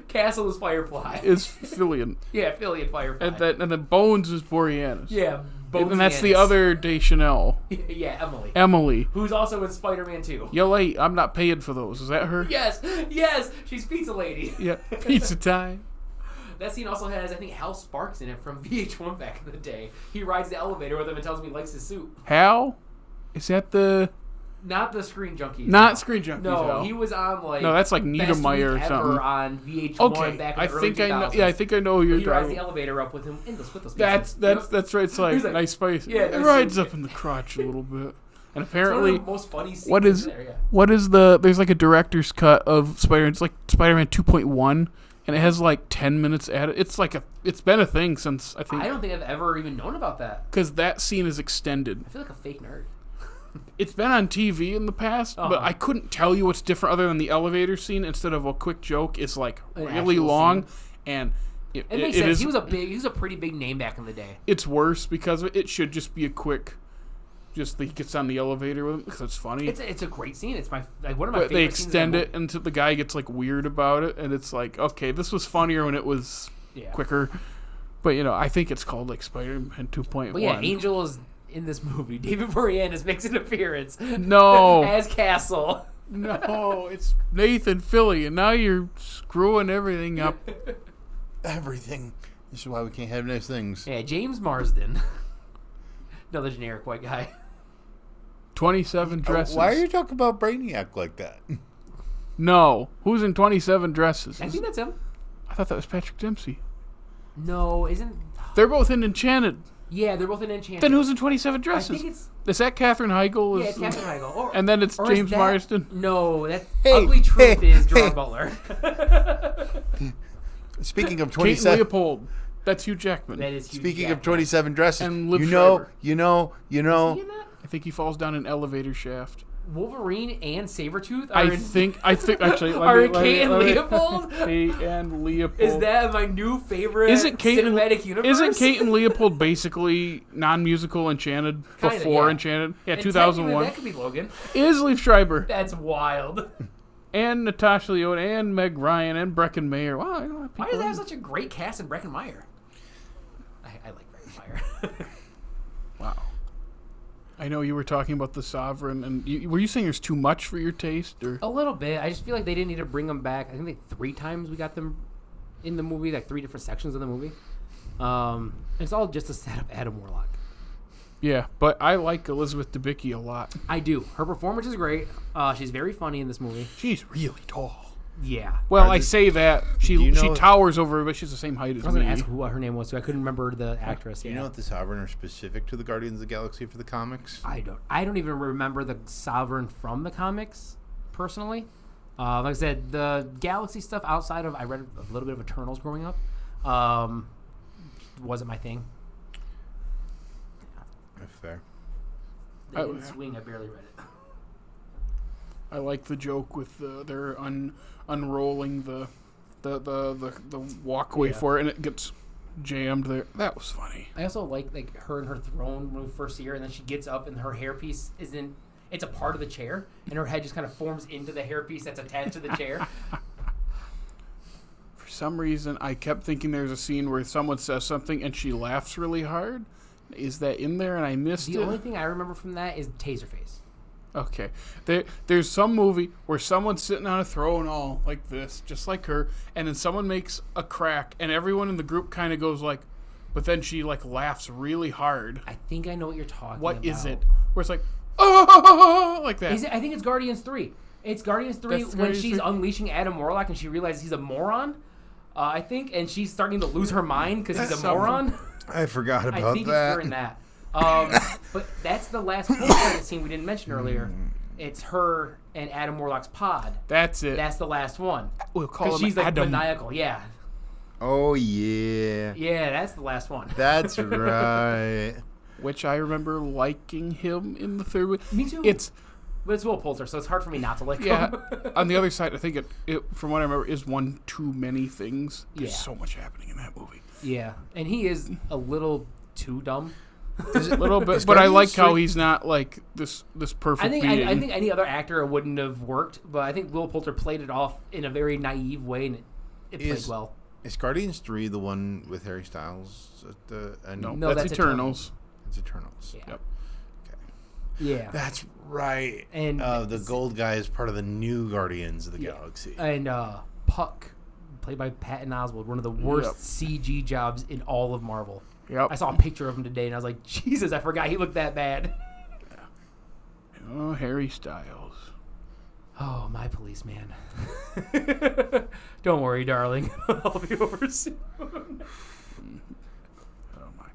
[SPEAKER 3] Firefly.
[SPEAKER 1] Fillion.
[SPEAKER 3] Yeah, Fillion Firefly.
[SPEAKER 1] And then Bones is Boreanaz.
[SPEAKER 3] Yeah,
[SPEAKER 1] And that's the other Deschanel.
[SPEAKER 3] Yeah, Emily.
[SPEAKER 1] Emily.
[SPEAKER 3] Who's also in Spider-Man 2.
[SPEAKER 1] You're late. I'm not paying for those. Is that her?
[SPEAKER 3] Yes, she's Pizza Lady.
[SPEAKER 1] Yeah. Pizza time.
[SPEAKER 3] That scene also has, I think, Hal Sparks in it from VH1 back in the day. He rides the elevator with him and tells him he likes his suit.
[SPEAKER 1] Hal? Is that the...
[SPEAKER 3] Not the Screen Junkies.
[SPEAKER 1] Not Screen Junkies,
[SPEAKER 3] No,
[SPEAKER 1] Hal.
[SPEAKER 3] he was on, like...
[SPEAKER 1] No, that's like
[SPEAKER 3] Best
[SPEAKER 1] Niedermeyer
[SPEAKER 3] Week
[SPEAKER 1] or something.
[SPEAKER 3] Ever on VH1
[SPEAKER 1] Okay,
[SPEAKER 3] back in
[SPEAKER 1] I
[SPEAKER 3] the early
[SPEAKER 1] think I know.
[SPEAKER 3] 2000s.
[SPEAKER 1] Yeah, I think I know who you're
[SPEAKER 3] He rides
[SPEAKER 1] talking
[SPEAKER 3] the
[SPEAKER 1] about.
[SPEAKER 3] elevator up with him in the space.
[SPEAKER 1] That's right. It's like,
[SPEAKER 3] He's like,
[SPEAKER 1] nice spice.
[SPEAKER 3] yeah,
[SPEAKER 1] It
[SPEAKER 3] nice
[SPEAKER 1] rides
[SPEAKER 3] spice.
[SPEAKER 1] up in the crotch a little bit. And
[SPEAKER 3] It's one
[SPEAKER 1] apparently,
[SPEAKER 3] of the most funny scenes
[SPEAKER 1] what is
[SPEAKER 3] there, yeah.
[SPEAKER 1] what is the? There's like a director's cut of Spider-Man. It's like Spider-Man 2.1, and it has like 10 minutes added. It's been a thing since I think.
[SPEAKER 3] I don't think I've ever even known about that.
[SPEAKER 1] Because that scene is extended.
[SPEAKER 3] I feel like a fake nerd.
[SPEAKER 1] It's been on TV in the past, but I couldn't tell you what's different other than the elevator scene. Instead of a quick joke, is like
[SPEAKER 3] An
[SPEAKER 1] really
[SPEAKER 3] actual
[SPEAKER 1] long,
[SPEAKER 3] scene.
[SPEAKER 1] and
[SPEAKER 3] It makes sense. He was a pretty big name back in the day.
[SPEAKER 1] It's worse because it should just be a quick. Just he gets on the elevator with him because it's funny.
[SPEAKER 3] It's a great scene. It's one of my
[SPEAKER 1] But
[SPEAKER 3] favorite
[SPEAKER 1] they
[SPEAKER 3] scenes
[SPEAKER 1] extend
[SPEAKER 3] in
[SPEAKER 1] it until the guy gets like weird about it, and it's like, okay, this was funnier when it was quicker. But I think it's called like Spider-Man 2.1.
[SPEAKER 3] But yeah, Angel is in this movie. David Boreanaz makes an appearance.
[SPEAKER 1] No.
[SPEAKER 3] As Castle.
[SPEAKER 1] No, it's Nathan Fillion. Now you're screwing everything up.
[SPEAKER 2] Everything. This is why we can't have nice things.
[SPEAKER 3] Yeah, James Marsden. Another generic white guy.
[SPEAKER 1] 27 dresses.
[SPEAKER 2] Why are you talking about Brainiac like that?
[SPEAKER 1] No. Who's in 27 dresses?
[SPEAKER 3] I think that's him.
[SPEAKER 1] I thought that was Patrick Dempsey.
[SPEAKER 3] No, isn't...
[SPEAKER 1] They're both in Enchanted.
[SPEAKER 3] Yeah, they're both in Enchanted.
[SPEAKER 1] Then who's in 27
[SPEAKER 3] I
[SPEAKER 1] dresses?
[SPEAKER 3] think it's...
[SPEAKER 1] Is that Katherine Heigl?
[SPEAKER 3] Yeah, it's Katherine Heigl.
[SPEAKER 1] And then it's
[SPEAKER 3] or is
[SPEAKER 1] James
[SPEAKER 3] that-
[SPEAKER 1] Marsden.
[SPEAKER 3] No, that
[SPEAKER 2] Hey,
[SPEAKER 3] Ugly Truth
[SPEAKER 2] hey,
[SPEAKER 3] is Gerard
[SPEAKER 2] hey.
[SPEAKER 3] Butler.
[SPEAKER 2] Speaking of
[SPEAKER 1] Kate
[SPEAKER 2] 27,
[SPEAKER 1] Leopold. That's Hugh Jackman.
[SPEAKER 3] That is Hugh
[SPEAKER 2] Speaking
[SPEAKER 3] Jackman.
[SPEAKER 2] of 27 dresses,
[SPEAKER 1] And Liv
[SPEAKER 2] you
[SPEAKER 1] Schreiber.
[SPEAKER 2] know.
[SPEAKER 3] Is he in that?
[SPEAKER 1] I think he falls down an elevator shaft.
[SPEAKER 3] Wolverine and Sabretooth are
[SPEAKER 1] I think actually
[SPEAKER 3] are Kate and Leopold?
[SPEAKER 1] Kate and Leopold.
[SPEAKER 3] Is that my new favorite
[SPEAKER 1] Isn't Kate
[SPEAKER 3] cinematic universe?
[SPEAKER 1] Isn't Kate and Leopold basically non-musical Enchanted
[SPEAKER 3] Kinda,
[SPEAKER 1] before
[SPEAKER 3] yeah.
[SPEAKER 1] Enchanted? Yeah,
[SPEAKER 3] And
[SPEAKER 1] 2001.
[SPEAKER 3] That could be Logan.
[SPEAKER 1] Is Liv Schreiber
[SPEAKER 3] That's wild.
[SPEAKER 1] and Natasha Lyonne and Meg Ryan and Breckin Meyer. Wow, I don't have
[SPEAKER 3] Why
[SPEAKER 1] people
[SPEAKER 3] does it have
[SPEAKER 1] in-
[SPEAKER 3] such a great cast in Breckenmeyer? I like Breckenmeyer.
[SPEAKER 1] Wow. I know you were talking about the Sovereign, and were you saying there's too much for your taste, or
[SPEAKER 3] A little bit. I just feel like they didn't need to bring them back. I think 3 times we got them in the movie, like 3 different sections of the movie. It's all just to set up Adam Warlock.
[SPEAKER 1] yeah? But I like Elizabeth Debicki a lot.
[SPEAKER 3] I do. Her performance is great. She's very funny in this movie.
[SPEAKER 1] She's really tall.
[SPEAKER 3] Yeah.
[SPEAKER 1] Well, I say that she
[SPEAKER 2] Do you know-
[SPEAKER 1] towers over, her, but she's the same height as
[SPEAKER 3] I was going
[SPEAKER 1] me.
[SPEAKER 3] to ask what her name was, too. I couldn't remember the actress.
[SPEAKER 2] Do you
[SPEAKER 3] Yeah.
[SPEAKER 2] know if the Sovereign are specific to the Guardians of the Galaxy for the comics?
[SPEAKER 3] I don't even remember the Sovereign from the comics, personally. Like I said, the Galaxy stuff outside of, I read a little bit of Eternals growing up. Wasn't my thing.
[SPEAKER 2] That's fair.
[SPEAKER 3] They didn't swing, I barely read it.
[SPEAKER 1] I like the joke with they're unrolling the walkway
[SPEAKER 3] Yeah.
[SPEAKER 1] for it, and it gets jammed there. That was funny.
[SPEAKER 3] I also like her and her throne when we first see her, and then she gets up and her hairpiece isn't. It's a part of the chair, and her head just kind of forms into the hairpiece that's attached to the chair.
[SPEAKER 1] For some reason, I kept thinking there's a scene where someone says something and she laughs really hard. Is that in there? And I missed
[SPEAKER 3] The
[SPEAKER 1] it.
[SPEAKER 3] only thing I remember from that is Taserface.
[SPEAKER 1] Okay. There's some movie where someone's sitting on a throne all like this, just like her, and then someone makes a crack, and everyone in the group kind of goes like, but then she like laughs really hard.
[SPEAKER 3] I think I know what you're talking about.
[SPEAKER 1] What is it? Where it's like, oh, like that.
[SPEAKER 3] Is it? I think it's Guardians 3. It's Guardians 3
[SPEAKER 1] That's
[SPEAKER 3] when
[SPEAKER 1] Guardians
[SPEAKER 3] she's
[SPEAKER 1] 3?
[SPEAKER 3] unleashing Adam Warlock and she realizes he's a moron, I think, and she's starting to lose her mind because he's a
[SPEAKER 1] Something.
[SPEAKER 3] moron.
[SPEAKER 2] I forgot about
[SPEAKER 3] I think
[SPEAKER 2] that.
[SPEAKER 3] it's her in that. But that's the last post-credit scene we didn't mention earlier. It's her and Adam Warlock's pod.
[SPEAKER 1] That's it.
[SPEAKER 3] That's the last one.
[SPEAKER 1] We'll call
[SPEAKER 3] Because
[SPEAKER 1] him
[SPEAKER 3] she's like
[SPEAKER 1] Adam.
[SPEAKER 3] maniacal. Yeah.
[SPEAKER 2] Oh, yeah.
[SPEAKER 3] Yeah, that's the last one.
[SPEAKER 2] That's right.
[SPEAKER 1] Which I remember liking him in the third one.
[SPEAKER 3] Me too. But it's Will Poulter, so it's hard for me not to like
[SPEAKER 1] Yeah.
[SPEAKER 3] him.
[SPEAKER 1] On the other side, I think it from what I remember, is one too many things. There's
[SPEAKER 3] Yeah.
[SPEAKER 1] so much happening in that movie.
[SPEAKER 3] Yeah, and he is a little too dumb.
[SPEAKER 1] A little bit,
[SPEAKER 2] Is
[SPEAKER 1] but I
[SPEAKER 2] Guardians
[SPEAKER 1] like how
[SPEAKER 2] 3
[SPEAKER 1] he's not like this perfect
[SPEAKER 3] I think
[SPEAKER 1] being.
[SPEAKER 3] I think any other actor wouldn't have worked, but I think Will Poulter played it off in a very naive way, and it played well.
[SPEAKER 2] Is Guardians 3 the one with Harry Styles at the end?
[SPEAKER 1] no, that's Eternals.
[SPEAKER 2] It's Eternals.
[SPEAKER 3] Yeah.
[SPEAKER 1] Yep.
[SPEAKER 3] Yeah.
[SPEAKER 2] That's right.
[SPEAKER 3] And
[SPEAKER 2] the gold guy is part of the new Guardians of the
[SPEAKER 3] Yeah.
[SPEAKER 2] Galaxy.
[SPEAKER 3] And Puck, played by Patton Oswalt, one of the worst CG jobs in all of Marvel.
[SPEAKER 1] Yep.
[SPEAKER 3] I saw a picture of him today, and I was like, Jesus, I forgot he looked that bad.
[SPEAKER 1] Oh, Harry Styles.
[SPEAKER 3] Oh, my policeman. Don't worry, darling. I'll be over soon.
[SPEAKER 1] Oh my!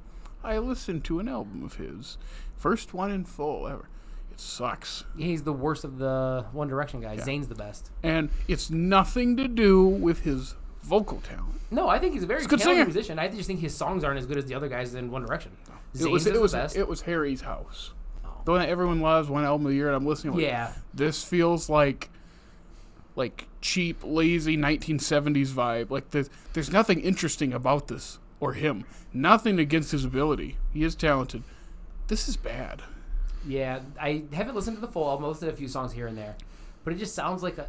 [SPEAKER 1] I listened to an album of his, first one in full ever. It sucks,
[SPEAKER 3] He's the worst of the One Direction guys. Zayn's the best.
[SPEAKER 1] and it's nothing to do with his vocal talent.
[SPEAKER 3] No, I think he's a very
[SPEAKER 1] He's a good
[SPEAKER 3] talented
[SPEAKER 1] singer.
[SPEAKER 3] musician. I just think his songs aren't as good as the other guys in One Direction. Zayn's
[SPEAKER 1] It was
[SPEAKER 3] the best.
[SPEAKER 1] it was Harry's House,
[SPEAKER 3] Oh.
[SPEAKER 1] the one that everyone loves. One album of the year, and I'm listening. Like,
[SPEAKER 3] Yeah.
[SPEAKER 1] this feels like cheap, lazy 1970s vibe. Like there's nothing interesting about this or him. Nothing against his ability. He is talented. This is bad.
[SPEAKER 3] Yeah, I haven't listened to the full album. I listened to a few songs here and there. But it just sounds like a...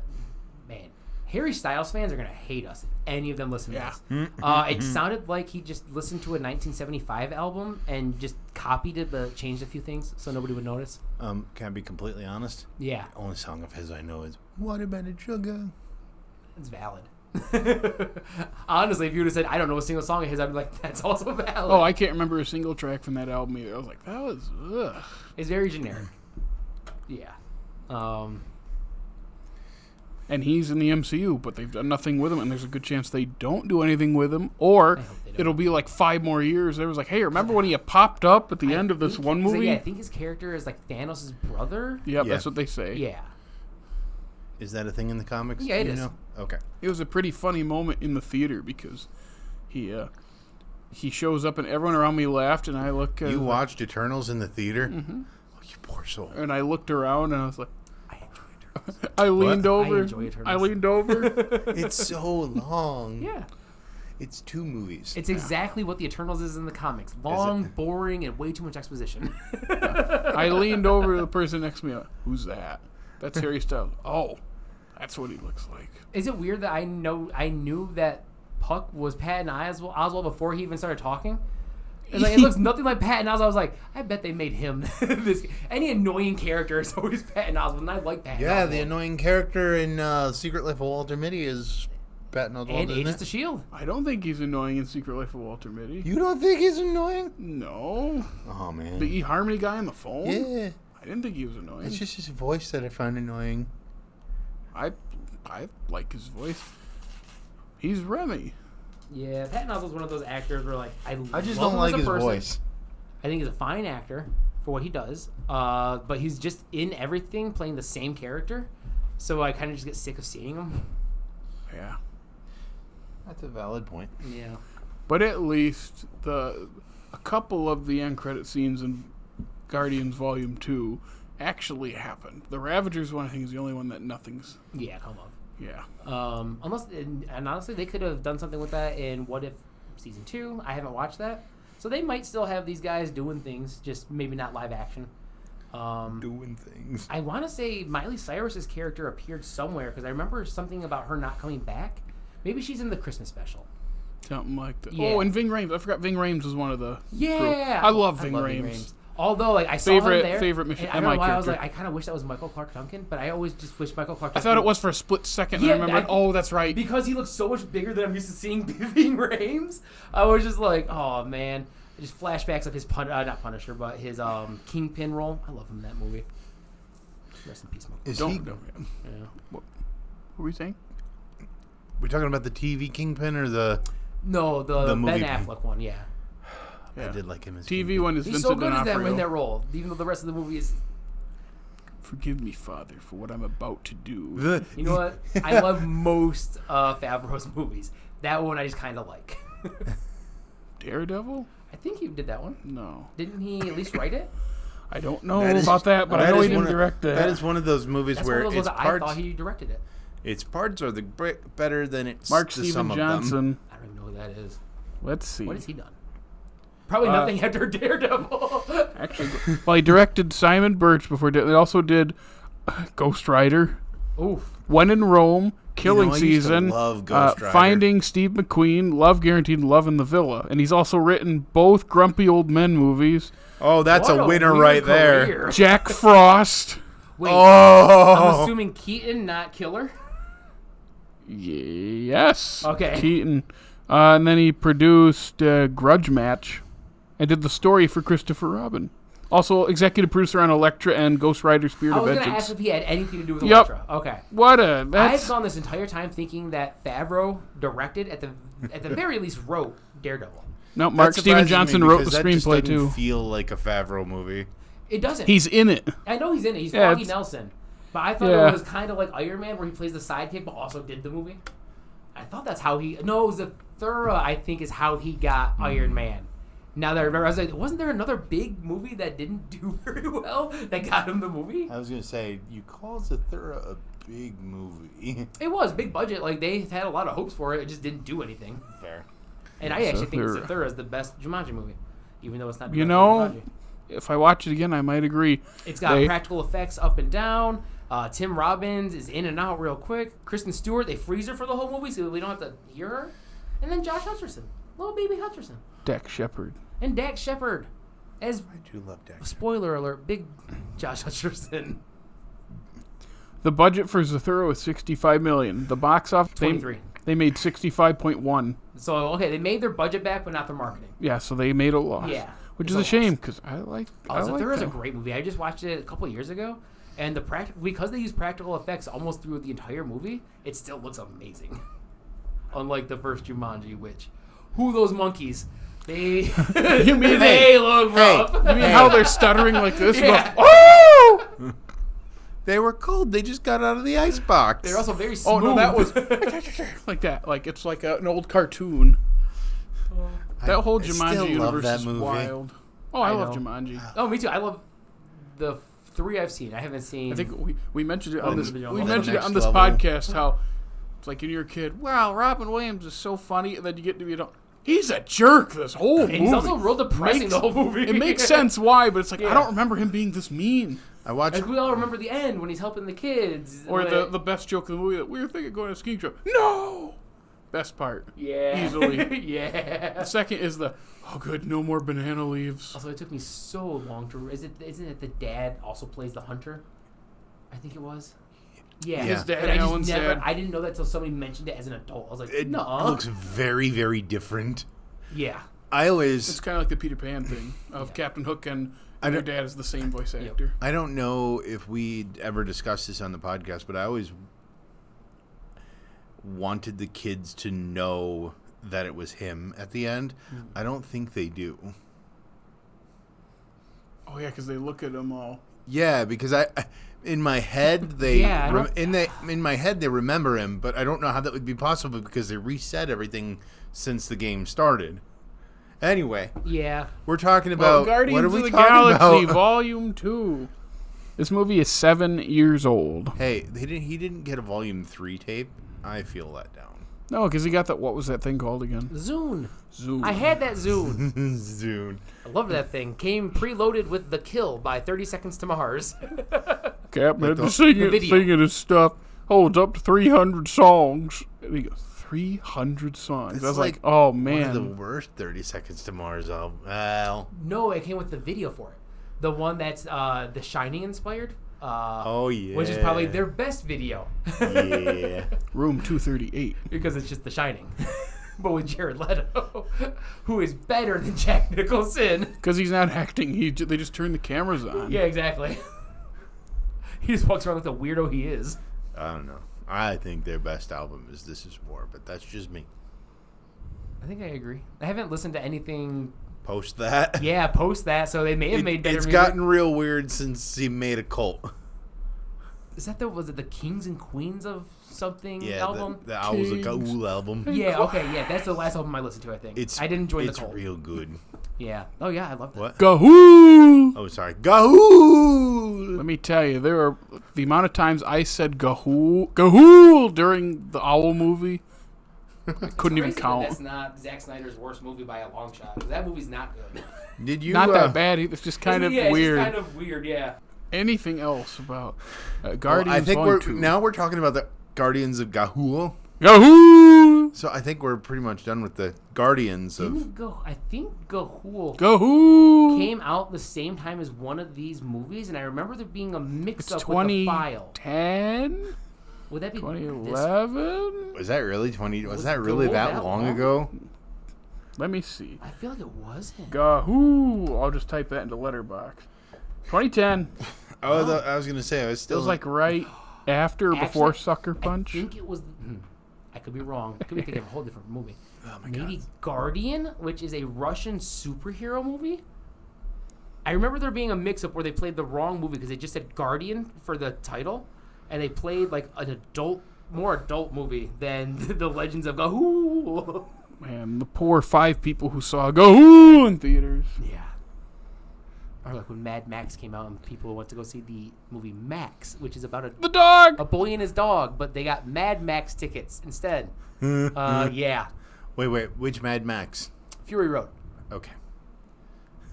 [SPEAKER 3] Man, Harry Styles fans are going to hate us if any of them listen to this. It sounded like he just listened to a 1975 album and just copied it but changed a few things so nobody would notice.
[SPEAKER 2] Can I be completely honest?
[SPEAKER 3] Yeah,
[SPEAKER 2] The only song of his I know is Watermelon Sugar.
[SPEAKER 3] it's valid. Honestly, if you would have said, I don't know a single song of his, I'd be like, that's also valid.
[SPEAKER 1] Oh, I can't remember a single track from that album either. I was like, that was ugh.
[SPEAKER 3] It's very generic. Yeah.
[SPEAKER 1] And he's in the MCU, but they've done nothing with him, and there's a good chance they don't do anything with him, or
[SPEAKER 3] I hope they don't.
[SPEAKER 1] it'll be like 5 more years. There was like, hey, remember when he popped up at the end of this one movie?
[SPEAKER 3] Yeah, I think his character is like Thanos' brother.
[SPEAKER 1] Yep,
[SPEAKER 2] Yeah.
[SPEAKER 1] that's what they say.
[SPEAKER 3] Yeah.
[SPEAKER 2] Is that a thing in the comics?
[SPEAKER 3] Yeah, it
[SPEAKER 2] Do you
[SPEAKER 3] is.
[SPEAKER 2] know? Okay.
[SPEAKER 1] It was a pretty funny moment in the theater because he he shows up and everyone around me laughed, and I look.
[SPEAKER 2] You watched Eternals in the theater? Mm-hmm. Oh, you poor soul.
[SPEAKER 1] And I looked around and I was like,
[SPEAKER 3] I enjoy Eternals.
[SPEAKER 1] I leaned over.
[SPEAKER 3] I enjoy Eternals.
[SPEAKER 1] I leaned over.
[SPEAKER 2] It's so long.
[SPEAKER 3] Yeah.
[SPEAKER 2] It's 2 movies.
[SPEAKER 3] It's exactly what the Eternals is in the comics. Long, boring, and way too much exposition.
[SPEAKER 1] I leaned over to the person next to me. Who's that? That's Harry Styles. Oh, that's what he looks like.
[SPEAKER 3] Is it weird that I knew that Puck was Patton Oswalt before he even started talking? And like, it looks nothing like Patton Oswalt. I was like, I bet they made him this. Any annoying character is always Patton Oswalt, and I like Patton Oswalt.
[SPEAKER 2] Yeah, the annoying character in Secret Life of Walter Mitty is Patton Oswalt,
[SPEAKER 3] and
[SPEAKER 2] isn't
[SPEAKER 3] Agents
[SPEAKER 2] it?
[SPEAKER 3] of S.H.I.E.L.D.
[SPEAKER 1] I don't think he's annoying in Secret Life of Walter Mitty.
[SPEAKER 2] You don't think he's annoying?
[SPEAKER 1] No.
[SPEAKER 2] Oh, man.
[SPEAKER 1] The eHarmony guy on the phone?
[SPEAKER 2] Yeah.
[SPEAKER 1] I didn't think he was annoying.
[SPEAKER 2] It's just his voice that I find annoying.
[SPEAKER 1] I like his voice. He's Remy.
[SPEAKER 3] Yeah, Patton Oswalt's one of those actors where like I
[SPEAKER 2] just
[SPEAKER 3] love
[SPEAKER 2] don't
[SPEAKER 3] him
[SPEAKER 2] like
[SPEAKER 3] as a
[SPEAKER 2] his
[SPEAKER 3] person.
[SPEAKER 2] voice.
[SPEAKER 3] I think he's a fine actor for what he does, but he's just in everything playing the same character, so I kind of just get sick of seeing him.
[SPEAKER 1] Yeah.
[SPEAKER 2] That's a valid point.
[SPEAKER 3] Yeah.
[SPEAKER 1] But at least a couple of the end credit scenes in Guardians Volume 2 actually happened. The Ravagers one, I think, is the only one that nothing's...
[SPEAKER 3] Yeah, come on.
[SPEAKER 1] Yeah.
[SPEAKER 3] And honestly, they could have done something with that in What If Season 2. I haven't watched that. So they might still have these guys doing things, just maybe not live action.
[SPEAKER 2] Doing things.
[SPEAKER 3] I want to say Miley Cyrus's character appeared somewhere, because I remember something about her not coming back. Maybe she's in the Christmas special.
[SPEAKER 1] Something like that.
[SPEAKER 3] Yeah.
[SPEAKER 1] Oh, and Ving Rhames. I forgot Ving Rhames was one of the
[SPEAKER 3] Yeah.
[SPEAKER 1] group. I love Ving Rhames.
[SPEAKER 3] Although, like, I saw him there.
[SPEAKER 1] Favorite
[SPEAKER 3] and I don't know
[SPEAKER 1] MI
[SPEAKER 3] why I was
[SPEAKER 1] character.
[SPEAKER 3] like, I kind of wish that was Michael Clark Duncan, but I always just wish Michael Clark
[SPEAKER 1] I
[SPEAKER 3] Duncan.
[SPEAKER 1] thought it was for a split second.
[SPEAKER 3] Yeah,
[SPEAKER 1] and I remembered, oh, that's right.
[SPEAKER 3] Because he looks so much bigger than I'm used to seeing Ving Rhames. I was just like, oh, man. Just flashbacks of his, not Punisher, but his Kingpin role. I love him in that movie. Rest in peace, Michael.
[SPEAKER 2] Is
[SPEAKER 1] Don't.
[SPEAKER 2] he?
[SPEAKER 3] Yeah.
[SPEAKER 1] What were we saying?
[SPEAKER 2] We talking about the TV Kingpin or the?
[SPEAKER 3] No, the
[SPEAKER 2] movie
[SPEAKER 3] Ben Affleck one, yeah.
[SPEAKER 2] I did like him as
[SPEAKER 1] TV
[SPEAKER 2] Kingpin.
[SPEAKER 1] one is
[SPEAKER 3] He's
[SPEAKER 1] Vincent
[SPEAKER 3] so good at that
[SPEAKER 1] D'Onofrio.
[SPEAKER 3] in that role, even though the rest of the movie is...
[SPEAKER 1] Forgive me, Father, for what I'm about to do.
[SPEAKER 3] You know what? I love most Favreau's movies. That one I just kind of like.
[SPEAKER 1] Daredevil?
[SPEAKER 3] I think he did that one.
[SPEAKER 1] No.
[SPEAKER 3] Didn't he at least write it?
[SPEAKER 1] I don't know
[SPEAKER 2] That is-
[SPEAKER 1] about that, but I
[SPEAKER 2] that
[SPEAKER 1] know
[SPEAKER 2] is
[SPEAKER 1] he didn't
[SPEAKER 2] one of-
[SPEAKER 1] direct that.
[SPEAKER 2] That is one of those movies
[SPEAKER 3] That's
[SPEAKER 2] where
[SPEAKER 3] one of those
[SPEAKER 2] its
[SPEAKER 3] ones I
[SPEAKER 2] parts,
[SPEAKER 3] thought he directed it.
[SPEAKER 2] its parts are better than its
[SPEAKER 1] Mark
[SPEAKER 2] the
[SPEAKER 1] Steven
[SPEAKER 2] sum of them.
[SPEAKER 1] Johnson.
[SPEAKER 3] I don't even know who that is.
[SPEAKER 1] Let's see.
[SPEAKER 3] What has he done? Probably nothing after Daredevil.
[SPEAKER 1] Actually, well, he directed Simon Birch before. They also did Ghost Rider,
[SPEAKER 3] Oof.
[SPEAKER 1] When in Rome, Killing
[SPEAKER 2] I used to
[SPEAKER 1] Season,
[SPEAKER 2] love Ghost Rider.
[SPEAKER 1] Finding Steve McQueen, Love Guaranteed, and Love in the Villa. And he's also written both Grumpy Old Men movies,
[SPEAKER 2] Oh, that's
[SPEAKER 3] What
[SPEAKER 2] a winner
[SPEAKER 3] weird
[SPEAKER 2] right there.
[SPEAKER 3] career.
[SPEAKER 1] Jack Frost.
[SPEAKER 3] Wait,
[SPEAKER 2] Oh,
[SPEAKER 3] I'm assuming Keaton, not Killer.
[SPEAKER 1] Yes.
[SPEAKER 3] Okay.
[SPEAKER 1] Keaton. And then he produced Grudge Match and did the story for Christopher Robin. Also executive producer on Elektra and Ghost Rider Spirit
[SPEAKER 3] I
[SPEAKER 1] of
[SPEAKER 3] was going to
[SPEAKER 1] Vengeance.
[SPEAKER 3] ask if he had anything to do with
[SPEAKER 1] Yep.
[SPEAKER 3] Elektra. Okay.
[SPEAKER 1] What a...
[SPEAKER 3] I've
[SPEAKER 1] That's...
[SPEAKER 3] gone this entire time thinking that Favreau directed, at the very least wrote Daredevil.
[SPEAKER 1] No, Mark
[SPEAKER 2] That
[SPEAKER 1] Steven
[SPEAKER 2] surprises me
[SPEAKER 1] Johnson wrote the
[SPEAKER 2] because that just
[SPEAKER 1] screenplay,
[SPEAKER 2] doesn't
[SPEAKER 1] too.
[SPEAKER 2] feel like a Favreau movie.
[SPEAKER 3] It doesn't.
[SPEAKER 1] He's in it.
[SPEAKER 3] I know he's in it. He's
[SPEAKER 1] Yeah,
[SPEAKER 3] Foggy
[SPEAKER 1] it's-
[SPEAKER 3] Nelson. But I thought
[SPEAKER 1] Yeah.
[SPEAKER 3] it was kind of like Iron Man, where he plays the sidekick, but also did the movie. I thought that's how he... No, it was Zathura, I think, is how he got Iron Man. Now that I remember, I was like, wasn't there another big movie that didn't do very well that got him the movie?
[SPEAKER 2] I was gonna say you call Zathura a big movie.
[SPEAKER 3] It was big budget. Like, they had a lot of hopes for it. It just didn't do anything.
[SPEAKER 2] Fair.
[SPEAKER 3] And I actually think
[SPEAKER 1] Zathura.
[SPEAKER 3] Zathura is the best Jumanji movie, even though it's not.
[SPEAKER 1] You
[SPEAKER 3] directed
[SPEAKER 1] know,
[SPEAKER 3] by Jumanji.
[SPEAKER 1] if I watch it again, I might agree.
[SPEAKER 3] It's got
[SPEAKER 1] They-
[SPEAKER 3] practical effects up and down. Tim Robbins is in and out real quick. Kristen Stewart, they freeze her for the whole movie so we don't have to hear her. And then Josh Hutcherson, little baby Hutcherson.
[SPEAKER 1] Dak Shepard.
[SPEAKER 3] And Dax Shepard as,
[SPEAKER 2] I do love Dax.
[SPEAKER 3] spoiler alert, big Josh Hutcherson.
[SPEAKER 1] The budget for Zathura was $65 million. The box office...
[SPEAKER 3] 23.
[SPEAKER 1] They made 65.1.
[SPEAKER 3] So, okay, they made their budget back, but not their marketing.
[SPEAKER 1] Yeah, so they made a loss.
[SPEAKER 3] Yeah.
[SPEAKER 1] Which
[SPEAKER 3] it's
[SPEAKER 1] is a
[SPEAKER 3] loss.
[SPEAKER 1] shame, because I like
[SPEAKER 3] Zathura is a
[SPEAKER 1] that.
[SPEAKER 3] great movie. I just watched it a couple years ago, and because they use practical effects almost through the entire movie, it still looks amazing. Unlike the first Jumanji, which, who those monkeys? They
[SPEAKER 1] You mean
[SPEAKER 3] they look rough.
[SPEAKER 1] You mean how they're stuttering like this?
[SPEAKER 3] Yeah.
[SPEAKER 1] Go, oh!
[SPEAKER 2] They were cold. They just got out of the ice box.
[SPEAKER 3] They're also very smooth.
[SPEAKER 1] Oh, no, that was... like that. Like, it's like an old cartoon. That whole
[SPEAKER 2] I
[SPEAKER 1] Jumanji
[SPEAKER 2] still love
[SPEAKER 1] universe
[SPEAKER 2] that
[SPEAKER 1] is
[SPEAKER 2] movie.
[SPEAKER 1] wild. Oh, I love
[SPEAKER 3] know.
[SPEAKER 1] Jumanji.
[SPEAKER 3] Oh, me too. I love the 3 I've seen. I haven't seen.
[SPEAKER 1] I think we mentioned it on this.
[SPEAKER 3] the
[SPEAKER 1] We
[SPEAKER 3] next
[SPEAKER 1] mentioned it on this
[SPEAKER 2] level.
[SPEAKER 1] podcast how it's like when you're a kid. Wow, Robin Williams is so funny, and then you get to be adult. He's a jerk. This whole movie.
[SPEAKER 3] And he's also real depressing
[SPEAKER 1] Makes-
[SPEAKER 3] the whole movie.
[SPEAKER 1] It makes sense why, but it's like
[SPEAKER 3] Yeah.
[SPEAKER 1] I don't remember him being this mean.
[SPEAKER 2] I watched.
[SPEAKER 3] Like, we all remember the end when he's helping the kids.
[SPEAKER 1] Or
[SPEAKER 3] Like,
[SPEAKER 1] the best joke of the movie that we were thinking of going to a skiing trip. No, best part.
[SPEAKER 3] yeah,
[SPEAKER 1] Easily.
[SPEAKER 3] yeah.
[SPEAKER 1] The second is the oh good, no more banana leaves.
[SPEAKER 3] Also, it took me so long to. Isn't it the dad also plays the hunter? I think it was. Yeah,
[SPEAKER 2] His
[SPEAKER 1] dad,
[SPEAKER 3] And I just
[SPEAKER 1] Alan's
[SPEAKER 3] never.
[SPEAKER 1] dad.
[SPEAKER 3] I didn't know that until somebody mentioned it as an adult. I was like,
[SPEAKER 2] It
[SPEAKER 3] no.
[SPEAKER 2] looks very, very different.
[SPEAKER 3] Yeah.
[SPEAKER 2] I
[SPEAKER 1] It's
[SPEAKER 2] always.
[SPEAKER 1] kind of like the Peter Pan thing of Captain Hook and your dad is the same voice actor.
[SPEAKER 2] I don't know if we'd ever discussed this on the podcast, but I always wanted the kids to know that it was him at the end. I don't think they do.
[SPEAKER 1] Oh yeah, because they look at him all.
[SPEAKER 2] Yeah, because in my head they
[SPEAKER 3] Yeah, I don't-
[SPEAKER 2] in my head they remember him, but I don't know how that would be possible because they reset everything since the game started. Anyway,
[SPEAKER 3] Yeah.
[SPEAKER 2] we're talking
[SPEAKER 1] Well,
[SPEAKER 2] about
[SPEAKER 1] Guardians
[SPEAKER 2] what are we
[SPEAKER 1] of the
[SPEAKER 2] talking
[SPEAKER 1] Galaxy
[SPEAKER 2] about?
[SPEAKER 1] Volume 2. This movie is 7 years old.
[SPEAKER 2] Hey, he didn't get a Volume 3 tape. I feel let down.
[SPEAKER 1] No, because he got that. What was that thing called again?
[SPEAKER 3] Zune.
[SPEAKER 1] Zoom.
[SPEAKER 3] I had that Zune.
[SPEAKER 2] Zune.
[SPEAKER 3] I loved that thing. Came preloaded with The Kill by 30 Seconds to Mars.
[SPEAKER 1] Cap had to
[SPEAKER 2] the
[SPEAKER 1] singing
[SPEAKER 3] video.
[SPEAKER 1] his stuff. Holds up to 300 songs. And he goes, 300 songs.
[SPEAKER 2] It's
[SPEAKER 1] I was like,
[SPEAKER 2] like
[SPEAKER 1] oh,
[SPEAKER 2] One
[SPEAKER 1] man.
[SPEAKER 2] of the worst 30 Seconds to Mars album. Well,
[SPEAKER 3] No, it came with the video for it. The one that's The Shining inspired.
[SPEAKER 2] oh yeah.
[SPEAKER 3] Which is probably their best video.
[SPEAKER 2] Yeah.
[SPEAKER 1] Room 238.
[SPEAKER 3] Because it's just The Shining. But with Jared Leto, who is better than Jack Nicholson.
[SPEAKER 1] Because he's not acting. They just turn the cameras on.
[SPEAKER 3] Yeah, exactly. He just walks around like the weirdo he is.
[SPEAKER 2] I don't know. I think their best album is This Is War, but that's just me.
[SPEAKER 3] I think I agree. I haven't listened to anything,
[SPEAKER 2] Post that.
[SPEAKER 3] post that, so they may have made better
[SPEAKER 2] It's
[SPEAKER 3] music.
[SPEAKER 2] gotten real weird since he made a cult.
[SPEAKER 3] Is that was it the Kings and Queens of something
[SPEAKER 2] Yeah,
[SPEAKER 3] album?
[SPEAKER 2] the Owls of
[SPEAKER 1] Kings.
[SPEAKER 2] Gaul album.
[SPEAKER 3] Yeah, okay, yeah, that's the last album I listened to, I think. I didn't join the
[SPEAKER 2] It's
[SPEAKER 3] cult.
[SPEAKER 2] real good.
[SPEAKER 3] Yeah. Oh yeah, I love that.
[SPEAKER 2] What?
[SPEAKER 1] Gahoo!
[SPEAKER 2] Oh, sorry. Gaul!
[SPEAKER 1] Let me tell you, there are the amount of times I said Gahoo during the Owl movie. I couldn't even
[SPEAKER 3] Crazy that
[SPEAKER 1] count.
[SPEAKER 3] That's not Zack Snyder's worst movie by a long shot. 'Cause that movie's not good.
[SPEAKER 2] Did you?
[SPEAKER 1] Not that bad. It's just kind of
[SPEAKER 3] yeah,
[SPEAKER 1] weird.
[SPEAKER 3] It's just kind of weird, yeah.
[SPEAKER 1] Anything else about
[SPEAKER 2] Well,
[SPEAKER 1] Guardians
[SPEAKER 2] I think
[SPEAKER 1] Volume 2?
[SPEAKER 2] now we're talking about the Guardians of Gaul.
[SPEAKER 1] Gahoo!
[SPEAKER 2] So I think we're pretty much done with the Guardians of.
[SPEAKER 3] I think Gahul
[SPEAKER 1] Gahoo!
[SPEAKER 3] came out the same time as one of these movies, and I remember there being a
[SPEAKER 1] It's
[SPEAKER 3] mix-up with the file.
[SPEAKER 1] 2010?
[SPEAKER 3] Would that be this?
[SPEAKER 1] 2011?
[SPEAKER 2] Was that really 20? Was
[SPEAKER 3] Was
[SPEAKER 2] that really
[SPEAKER 3] Gaul
[SPEAKER 2] that
[SPEAKER 3] that
[SPEAKER 2] long
[SPEAKER 3] long?
[SPEAKER 2] ago?
[SPEAKER 1] Let me see.
[SPEAKER 3] I feel like it was him.
[SPEAKER 1] Gahoo! I'll just type that into Letterboxd. 2010.
[SPEAKER 2] Oh, I was gonna say I was
[SPEAKER 1] It
[SPEAKER 2] still.
[SPEAKER 1] was like right after or before
[SPEAKER 3] Actually,
[SPEAKER 1] Sucker Punch.
[SPEAKER 3] I think it was. I could be wrong. I could be thinking of a whole different movie.
[SPEAKER 2] Oh my
[SPEAKER 3] Maybe
[SPEAKER 2] God.
[SPEAKER 3] Guardian, which is a Russian superhero movie. I remember there being a mix-up where they played the wrong movie because they just said Guardian for the title, and they played like an more adult movie than the Legends of Gahoo.
[SPEAKER 1] Man, the poor 5 people who saw Gahoo in theaters.
[SPEAKER 3] Yeah. Or like when Mad Max came out and people went to go see the movie Max, which is about
[SPEAKER 1] The dog!
[SPEAKER 3] a boy and his dog, but they got Mad Max tickets instead. Yeah.
[SPEAKER 2] Wait, which Mad Max?
[SPEAKER 3] Fury Road.
[SPEAKER 2] Okay.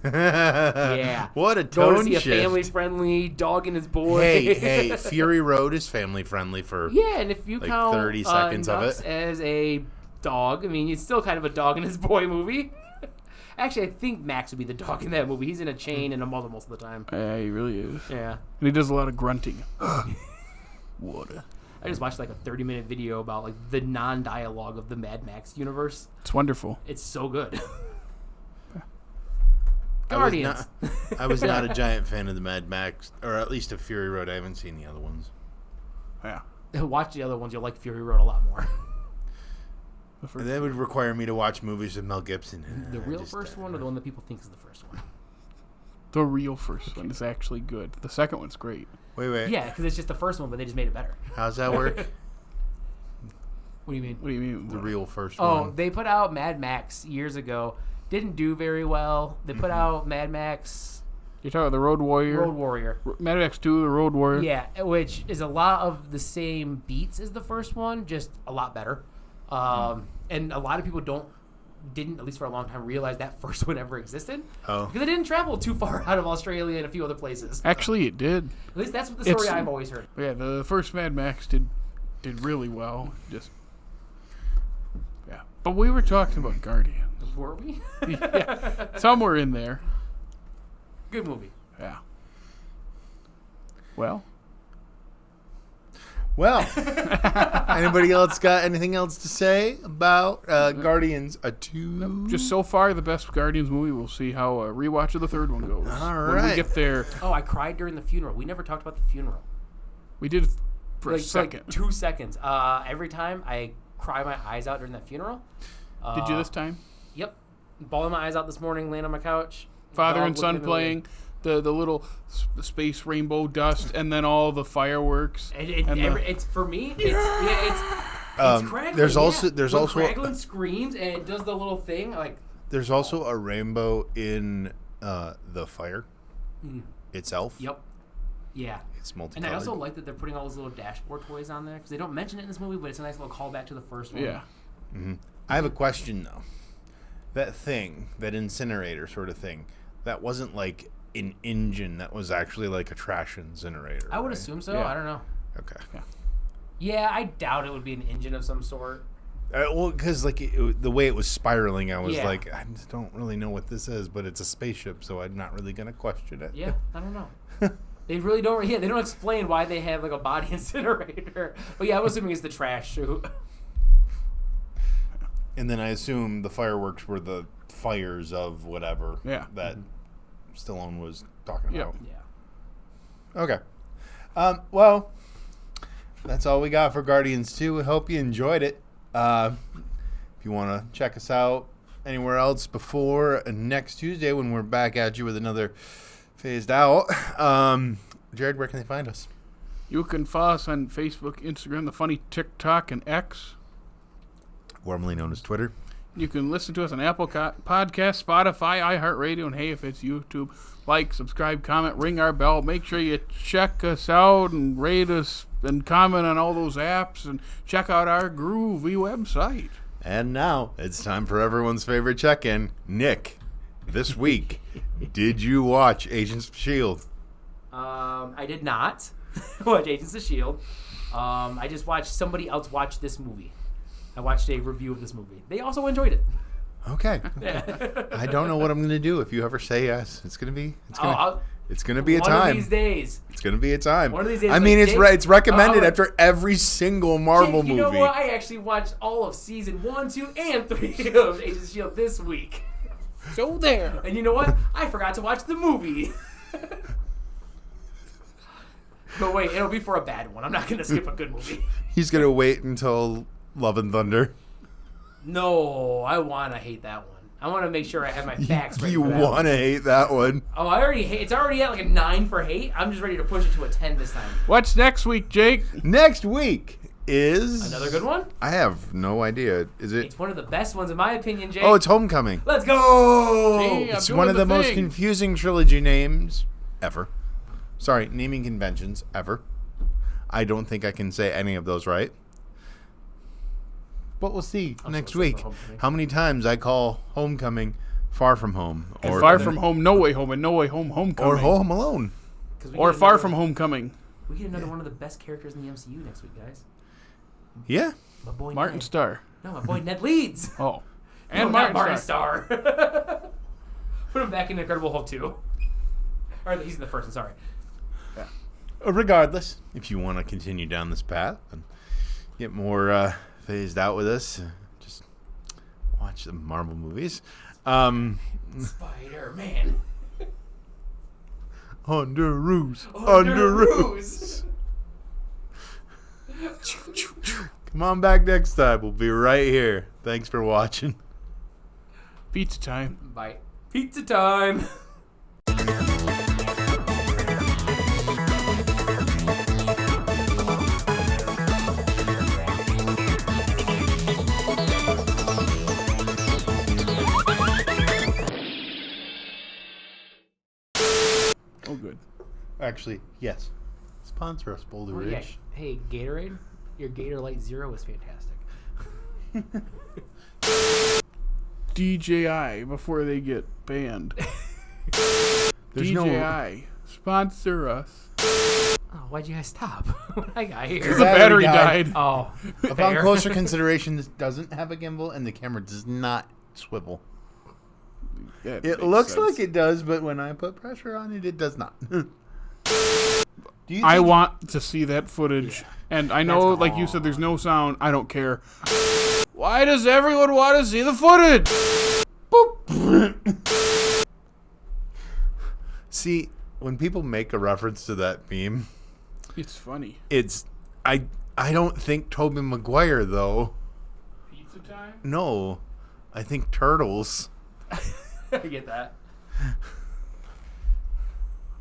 [SPEAKER 3] Yeah.
[SPEAKER 2] What a
[SPEAKER 3] Go to
[SPEAKER 2] tone
[SPEAKER 3] see a
[SPEAKER 2] shift.
[SPEAKER 3] family-friendly dog and his boy.
[SPEAKER 2] Hey, Fury Road is family friendly for.
[SPEAKER 3] Yeah, and if you
[SPEAKER 2] Like
[SPEAKER 3] count
[SPEAKER 2] 30 seconds of
[SPEAKER 3] Nux
[SPEAKER 2] it.
[SPEAKER 3] as a dog, I mean, it's still kind of a dog and his boy movie. Actually, I think Max would be the dog in that movie. He's in a chain and a muzzle most of the time.
[SPEAKER 1] Yeah, he really is.
[SPEAKER 3] Yeah.
[SPEAKER 1] And he does a lot of grunting. Water.
[SPEAKER 3] I just watched like a 30-minute video about like the non-dialogue of the Mad Max universe.
[SPEAKER 1] It's wonderful.
[SPEAKER 3] It's so good.
[SPEAKER 2] I was
[SPEAKER 3] Guardians.
[SPEAKER 2] I was not a giant fan of the Mad Max, or at least of Fury Road. I haven't seen the other ones.
[SPEAKER 1] Yeah.
[SPEAKER 3] Watch the other ones. You'll like Fury Road a lot more.
[SPEAKER 1] The first,
[SPEAKER 2] That would require me to watch movies with Mel Gibson.
[SPEAKER 3] The real first one or the one that people think is the first one?
[SPEAKER 1] the real first one is actually good. The second one's great.
[SPEAKER 2] Wait.
[SPEAKER 3] Yeah, because it's just the first one, but they just made it better.
[SPEAKER 2] How's that work?
[SPEAKER 3] What do you mean?
[SPEAKER 1] What do you mean?
[SPEAKER 2] The real first
[SPEAKER 3] Oh,
[SPEAKER 2] one.
[SPEAKER 3] they put out Mad Max years ago. didn't do very well. They put out Mad Max.
[SPEAKER 1] You're talking about the Road Warrior?
[SPEAKER 3] Road Warrior.
[SPEAKER 1] Mad Max 2, the Road Warrior.
[SPEAKER 3] Yeah, which is a lot of the same beats as the first one, just a lot better. And a lot of people didn't, at least for a long time, realize that first one ever existed.
[SPEAKER 2] Oh.
[SPEAKER 3] Because it didn't travel too far out of Australia and a few other places.
[SPEAKER 1] Actually, it did.
[SPEAKER 3] At least that's what the story I've always heard.
[SPEAKER 1] Yeah, the first Mad Max did really well. Yeah. But we were talking about Guardians.
[SPEAKER 3] Were we?
[SPEAKER 1] Yeah. Somewhere in there.
[SPEAKER 3] Good movie.
[SPEAKER 1] Yeah. Well,
[SPEAKER 2] anybody else got anything else to say about Guardians 2?
[SPEAKER 1] just so far, the best Guardians movie. We'll see how a rewatch of the third one goes.
[SPEAKER 2] All
[SPEAKER 1] When we
[SPEAKER 2] right.
[SPEAKER 1] get there,
[SPEAKER 3] Oh, I cried during the funeral. We never talked about the funeral.
[SPEAKER 1] we did for a
[SPEAKER 3] For
[SPEAKER 1] second.
[SPEAKER 3] like 2 seconds. Every time I cry my eyes out during that funeral.
[SPEAKER 1] Did you this time?
[SPEAKER 3] Yep. Bawling my eyes out this morning, laying on my couch.
[SPEAKER 1] Father
[SPEAKER 3] Dog
[SPEAKER 1] and son
[SPEAKER 3] looking at me
[SPEAKER 1] playing the little space rainbow dust, and then all the fireworks.
[SPEAKER 3] It's for me. It's crackling.
[SPEAKER 2] There's
[SPEAKER 3] When
[SPEAKER 2] also
[SPEAKER 3] crackling screams and it does the little thing like.
[SPEAKER 2] there's also a rainbow in the fire itself.
[SPEAKER 3] Yep. Yeah.
[SPEAKER 2] It's multicolored.
[SPEAKER 3] And I also like that they're putting all those little dashboard toys on there because they don't mention it in this movie, but it's a nice little callback to the first one.
[SPEAKER 1] Yeah.
[SPEAKER 2] I have a question though. That thing, that incinerator sort of thing, that wasn't like an engine. That was actually like a trash incinerator.
[SPEAKER 3] I would
[SPEAKER 2] right?
[SPEAKER 3] assume so.
[SPEAKER 1] Yeah.
[SPEAKER 3] I don't know.
[SPEAKER 2] Okay.
[SPEAKER 3] Yeah, I doubt it would be an engine of some sort.
[SPEAKER 2] Well, because like the way it was spiraling, I was
[SPEAKER 3] Yeah.
[SPEAKER 2] like, I just don't really know what this is, but it's a spaceship, so I'm not really gonna question it.
[SPEAKER 3] Yeah, I don't know. They really don't. Yeah, they don't explain why they have like a body incinerator. But yeah, I'm assuming it's the trash chute.
[SPEAKER 2] And then I assume the fireworks were the fires of whatever that Stallone was talking about.
[SPEAKER 3] Yeah.
[SPEAKER 2] Okay. Well, that's all we got for Guardians 2. I hope you enjoyed it. If you want to check us out anywhere else before next Tuesday when we're back at you with another Phased Out, Jared, where can they find us?
[SPEAKER 1] You can follow us on Facebook, Instagram, the funny TikTok, and X.
[SPEAKER 2] Formerly known as Twitter.
[SPEAKER 1] You can listen to us on Apple Podcast, Spotify, iHeartRadio, and hey, if it's YouTube, like, subscribe, comment, ring our bell. Make sure you check us out and rate us and comment on all those apps and check out our groovy website.
[SPEAKER 2] And now it's time for everyone's favorite check-in. Nick, this week, did you watch Agents of S.H.I.E.L.D.?
[SPEAKER 3] I did not watch Agents of S.H.I.E.L.D. I just watched somebody else watch this movie. I watched a review of this movie. They also enjoyed it.
[SPEAKER 2] Okay. I don't know what I'm going to do if you ever say yes. It's going to be a time.
[SPEAKER 3] One of these days.
[SPEAKER 2] It's going to be a time.
[SPEAKER 3] One of these days.
[SPEAKER 2] I mean,
[SPEAKER 3] like,
[SPEAKER 2] it's recommended after every single Marvel
[SPEAKER 3] Jake, you
[SPEAKER 2] movie.
[SPEAKER 3] know what? I actually watched all of season 1, 2, and 3 of Agents of S.H.I.E.L.D. this week.
[SPEAKER 1] So there.
[SPEAKER 3] And you know what? I forgot to watch the movie. But wait, it'll be for a bad one. I'm not going to skip a good movie.
[SPEAKER 2] He's going to wait until Love and Thunder.
[SPEAKER 3] No, I want to hate that one. I want to make sure I have my facts ready.
[SPEAKER 2] You want to hate that one.
[SPEAKER 3] Oh, I already hate. It's already at like a 9 for hate. I'm just ready to push it to a 10 this time.
[SPEAKER 1] What's next week, Jake?
[SPEAKER 2] Next week is...
[SPEAKER 3] Another good one?
[SPEAKER 2] I have no idea. Is it...
[SPEAKER 3] It's one of the best ones in my opinion, Jake.
[SPEAKER 2] Oh, it's Homecoming.
[SPEAKER 3] Let's go!
[SPEAKER 1] Hey, I'm
[SPEAKER 2] It's
[SPEAKER 1] doing
[SPEAKER 2] one of the most
[SPEAKER 1] thing.
[SPEAKER 2] confusing trilogy names ever. Sorry, naming conventions ever. I don't think I can say any of those right. But we'll see next
[SPEAKER 3] so
[SPEAKER 2] week
[SPEAKER 3] for Homecoming.
[SPEAKER 2] how many times I call Homecoming Far From Home.
[SPEAKER 1] And Far From Home, No Way Home, and No Way Home, Homecoming.
[SPEAKER 2] Or Home Alone.
[SPEAKER 3] 'Cause we
[SPEAKER 1] Or
[SPEAKER 3] get
[SPEAKER 1] Far
[SPEAKER 3] another-
[SPEAKER 1] From Homecoming.
[SPEAKER 3] We get another one of the best characters in the MCU next week, guys.
[SPEAKER 2] Yeah.
[SPEAKER 3] My boy
[SPEAKER 1] Martin
[SPEAKER 3] Ned.
[SPEAKER 1] Starr.
[SPEAKER 3] No, my boy Ned Leeds.
[SPEAKER 1] Oh.
[SPEAKER 3] No,
[SPEAKER 1] And
[SPEAKER 3] not
[SPEAKER 1] Martin Starr.
[SPEAKER 3] Starr. Put him back in Incredible Hulk 2. Or he's in the first one, sorry.
[SPEAKER 2] Regardless, if you want to continue down this path and get more phased out with us, just watch the Marvel movies.
[SPEAKER 3] Spider-Man.
[SPEAKER 2] Under Ruse. Under Ruse. Come on back next time. We'll be right here. Thanks for watching.
[SPEAKER 1] Pizza time.
[SPEAKER 3] Bye. Pizza time.
[SPEAKER 1] Oh, good.
[SPEAKER 2] Actually, yes. Sponsor us, Boulder
[SPEAKER 3] Oh,
[SPEAKER 2] Ridge.
[SPEAKER 3] yeah. Hey, Gatorade, your Gator Light Zero is fantastic.
[SPEAKER 1] DJI before they get banned.
[SPEAKER 2] There's
[SPEAKER 1] DJI, sponsor us.
[SPEAKER 3] Oh, why'd you guys stop? What I got here?
[SPEAKER 1] The battery died.
[SPEAKER 3] Oh,
[SPEAKER 2] Upon
[SPEAKER 3] fair.
[SPEAKER 2] closer consideration, this doesn't have a gimbal, and the camera does not swivel.
[SPEAKER 1] That
[SPEAKER 2] It
[SPEAKER 1] makes
[SPEAKER 2] looks
[SPEAKER 1] sense.
[SPEAKER 2] like it does, but when I put pressure on it, it does not. Do you
[SPEAKER 1] I
[SPEAKER 2] think-
[SPEAKER 1] want to see that footage. And I know,
[SPEAKER 3] That's
[SPEAKER 1] like you said, there's no sound. I don't care. Why does everyone want to see the footage?
[SPEAKER 2] See, when people make a reference to that meme,
[SPEAKER 1] It's funny.
[SPEAKER 2] it's I don't think Tobey Maguire though.
[SPEAKER 1] Pizza time?
[SPEAKER 2] No, I think Turtles.
[SPEAKER 3] I get that.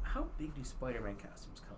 [SPEAKER 3] How big do Spider-Man costumes come?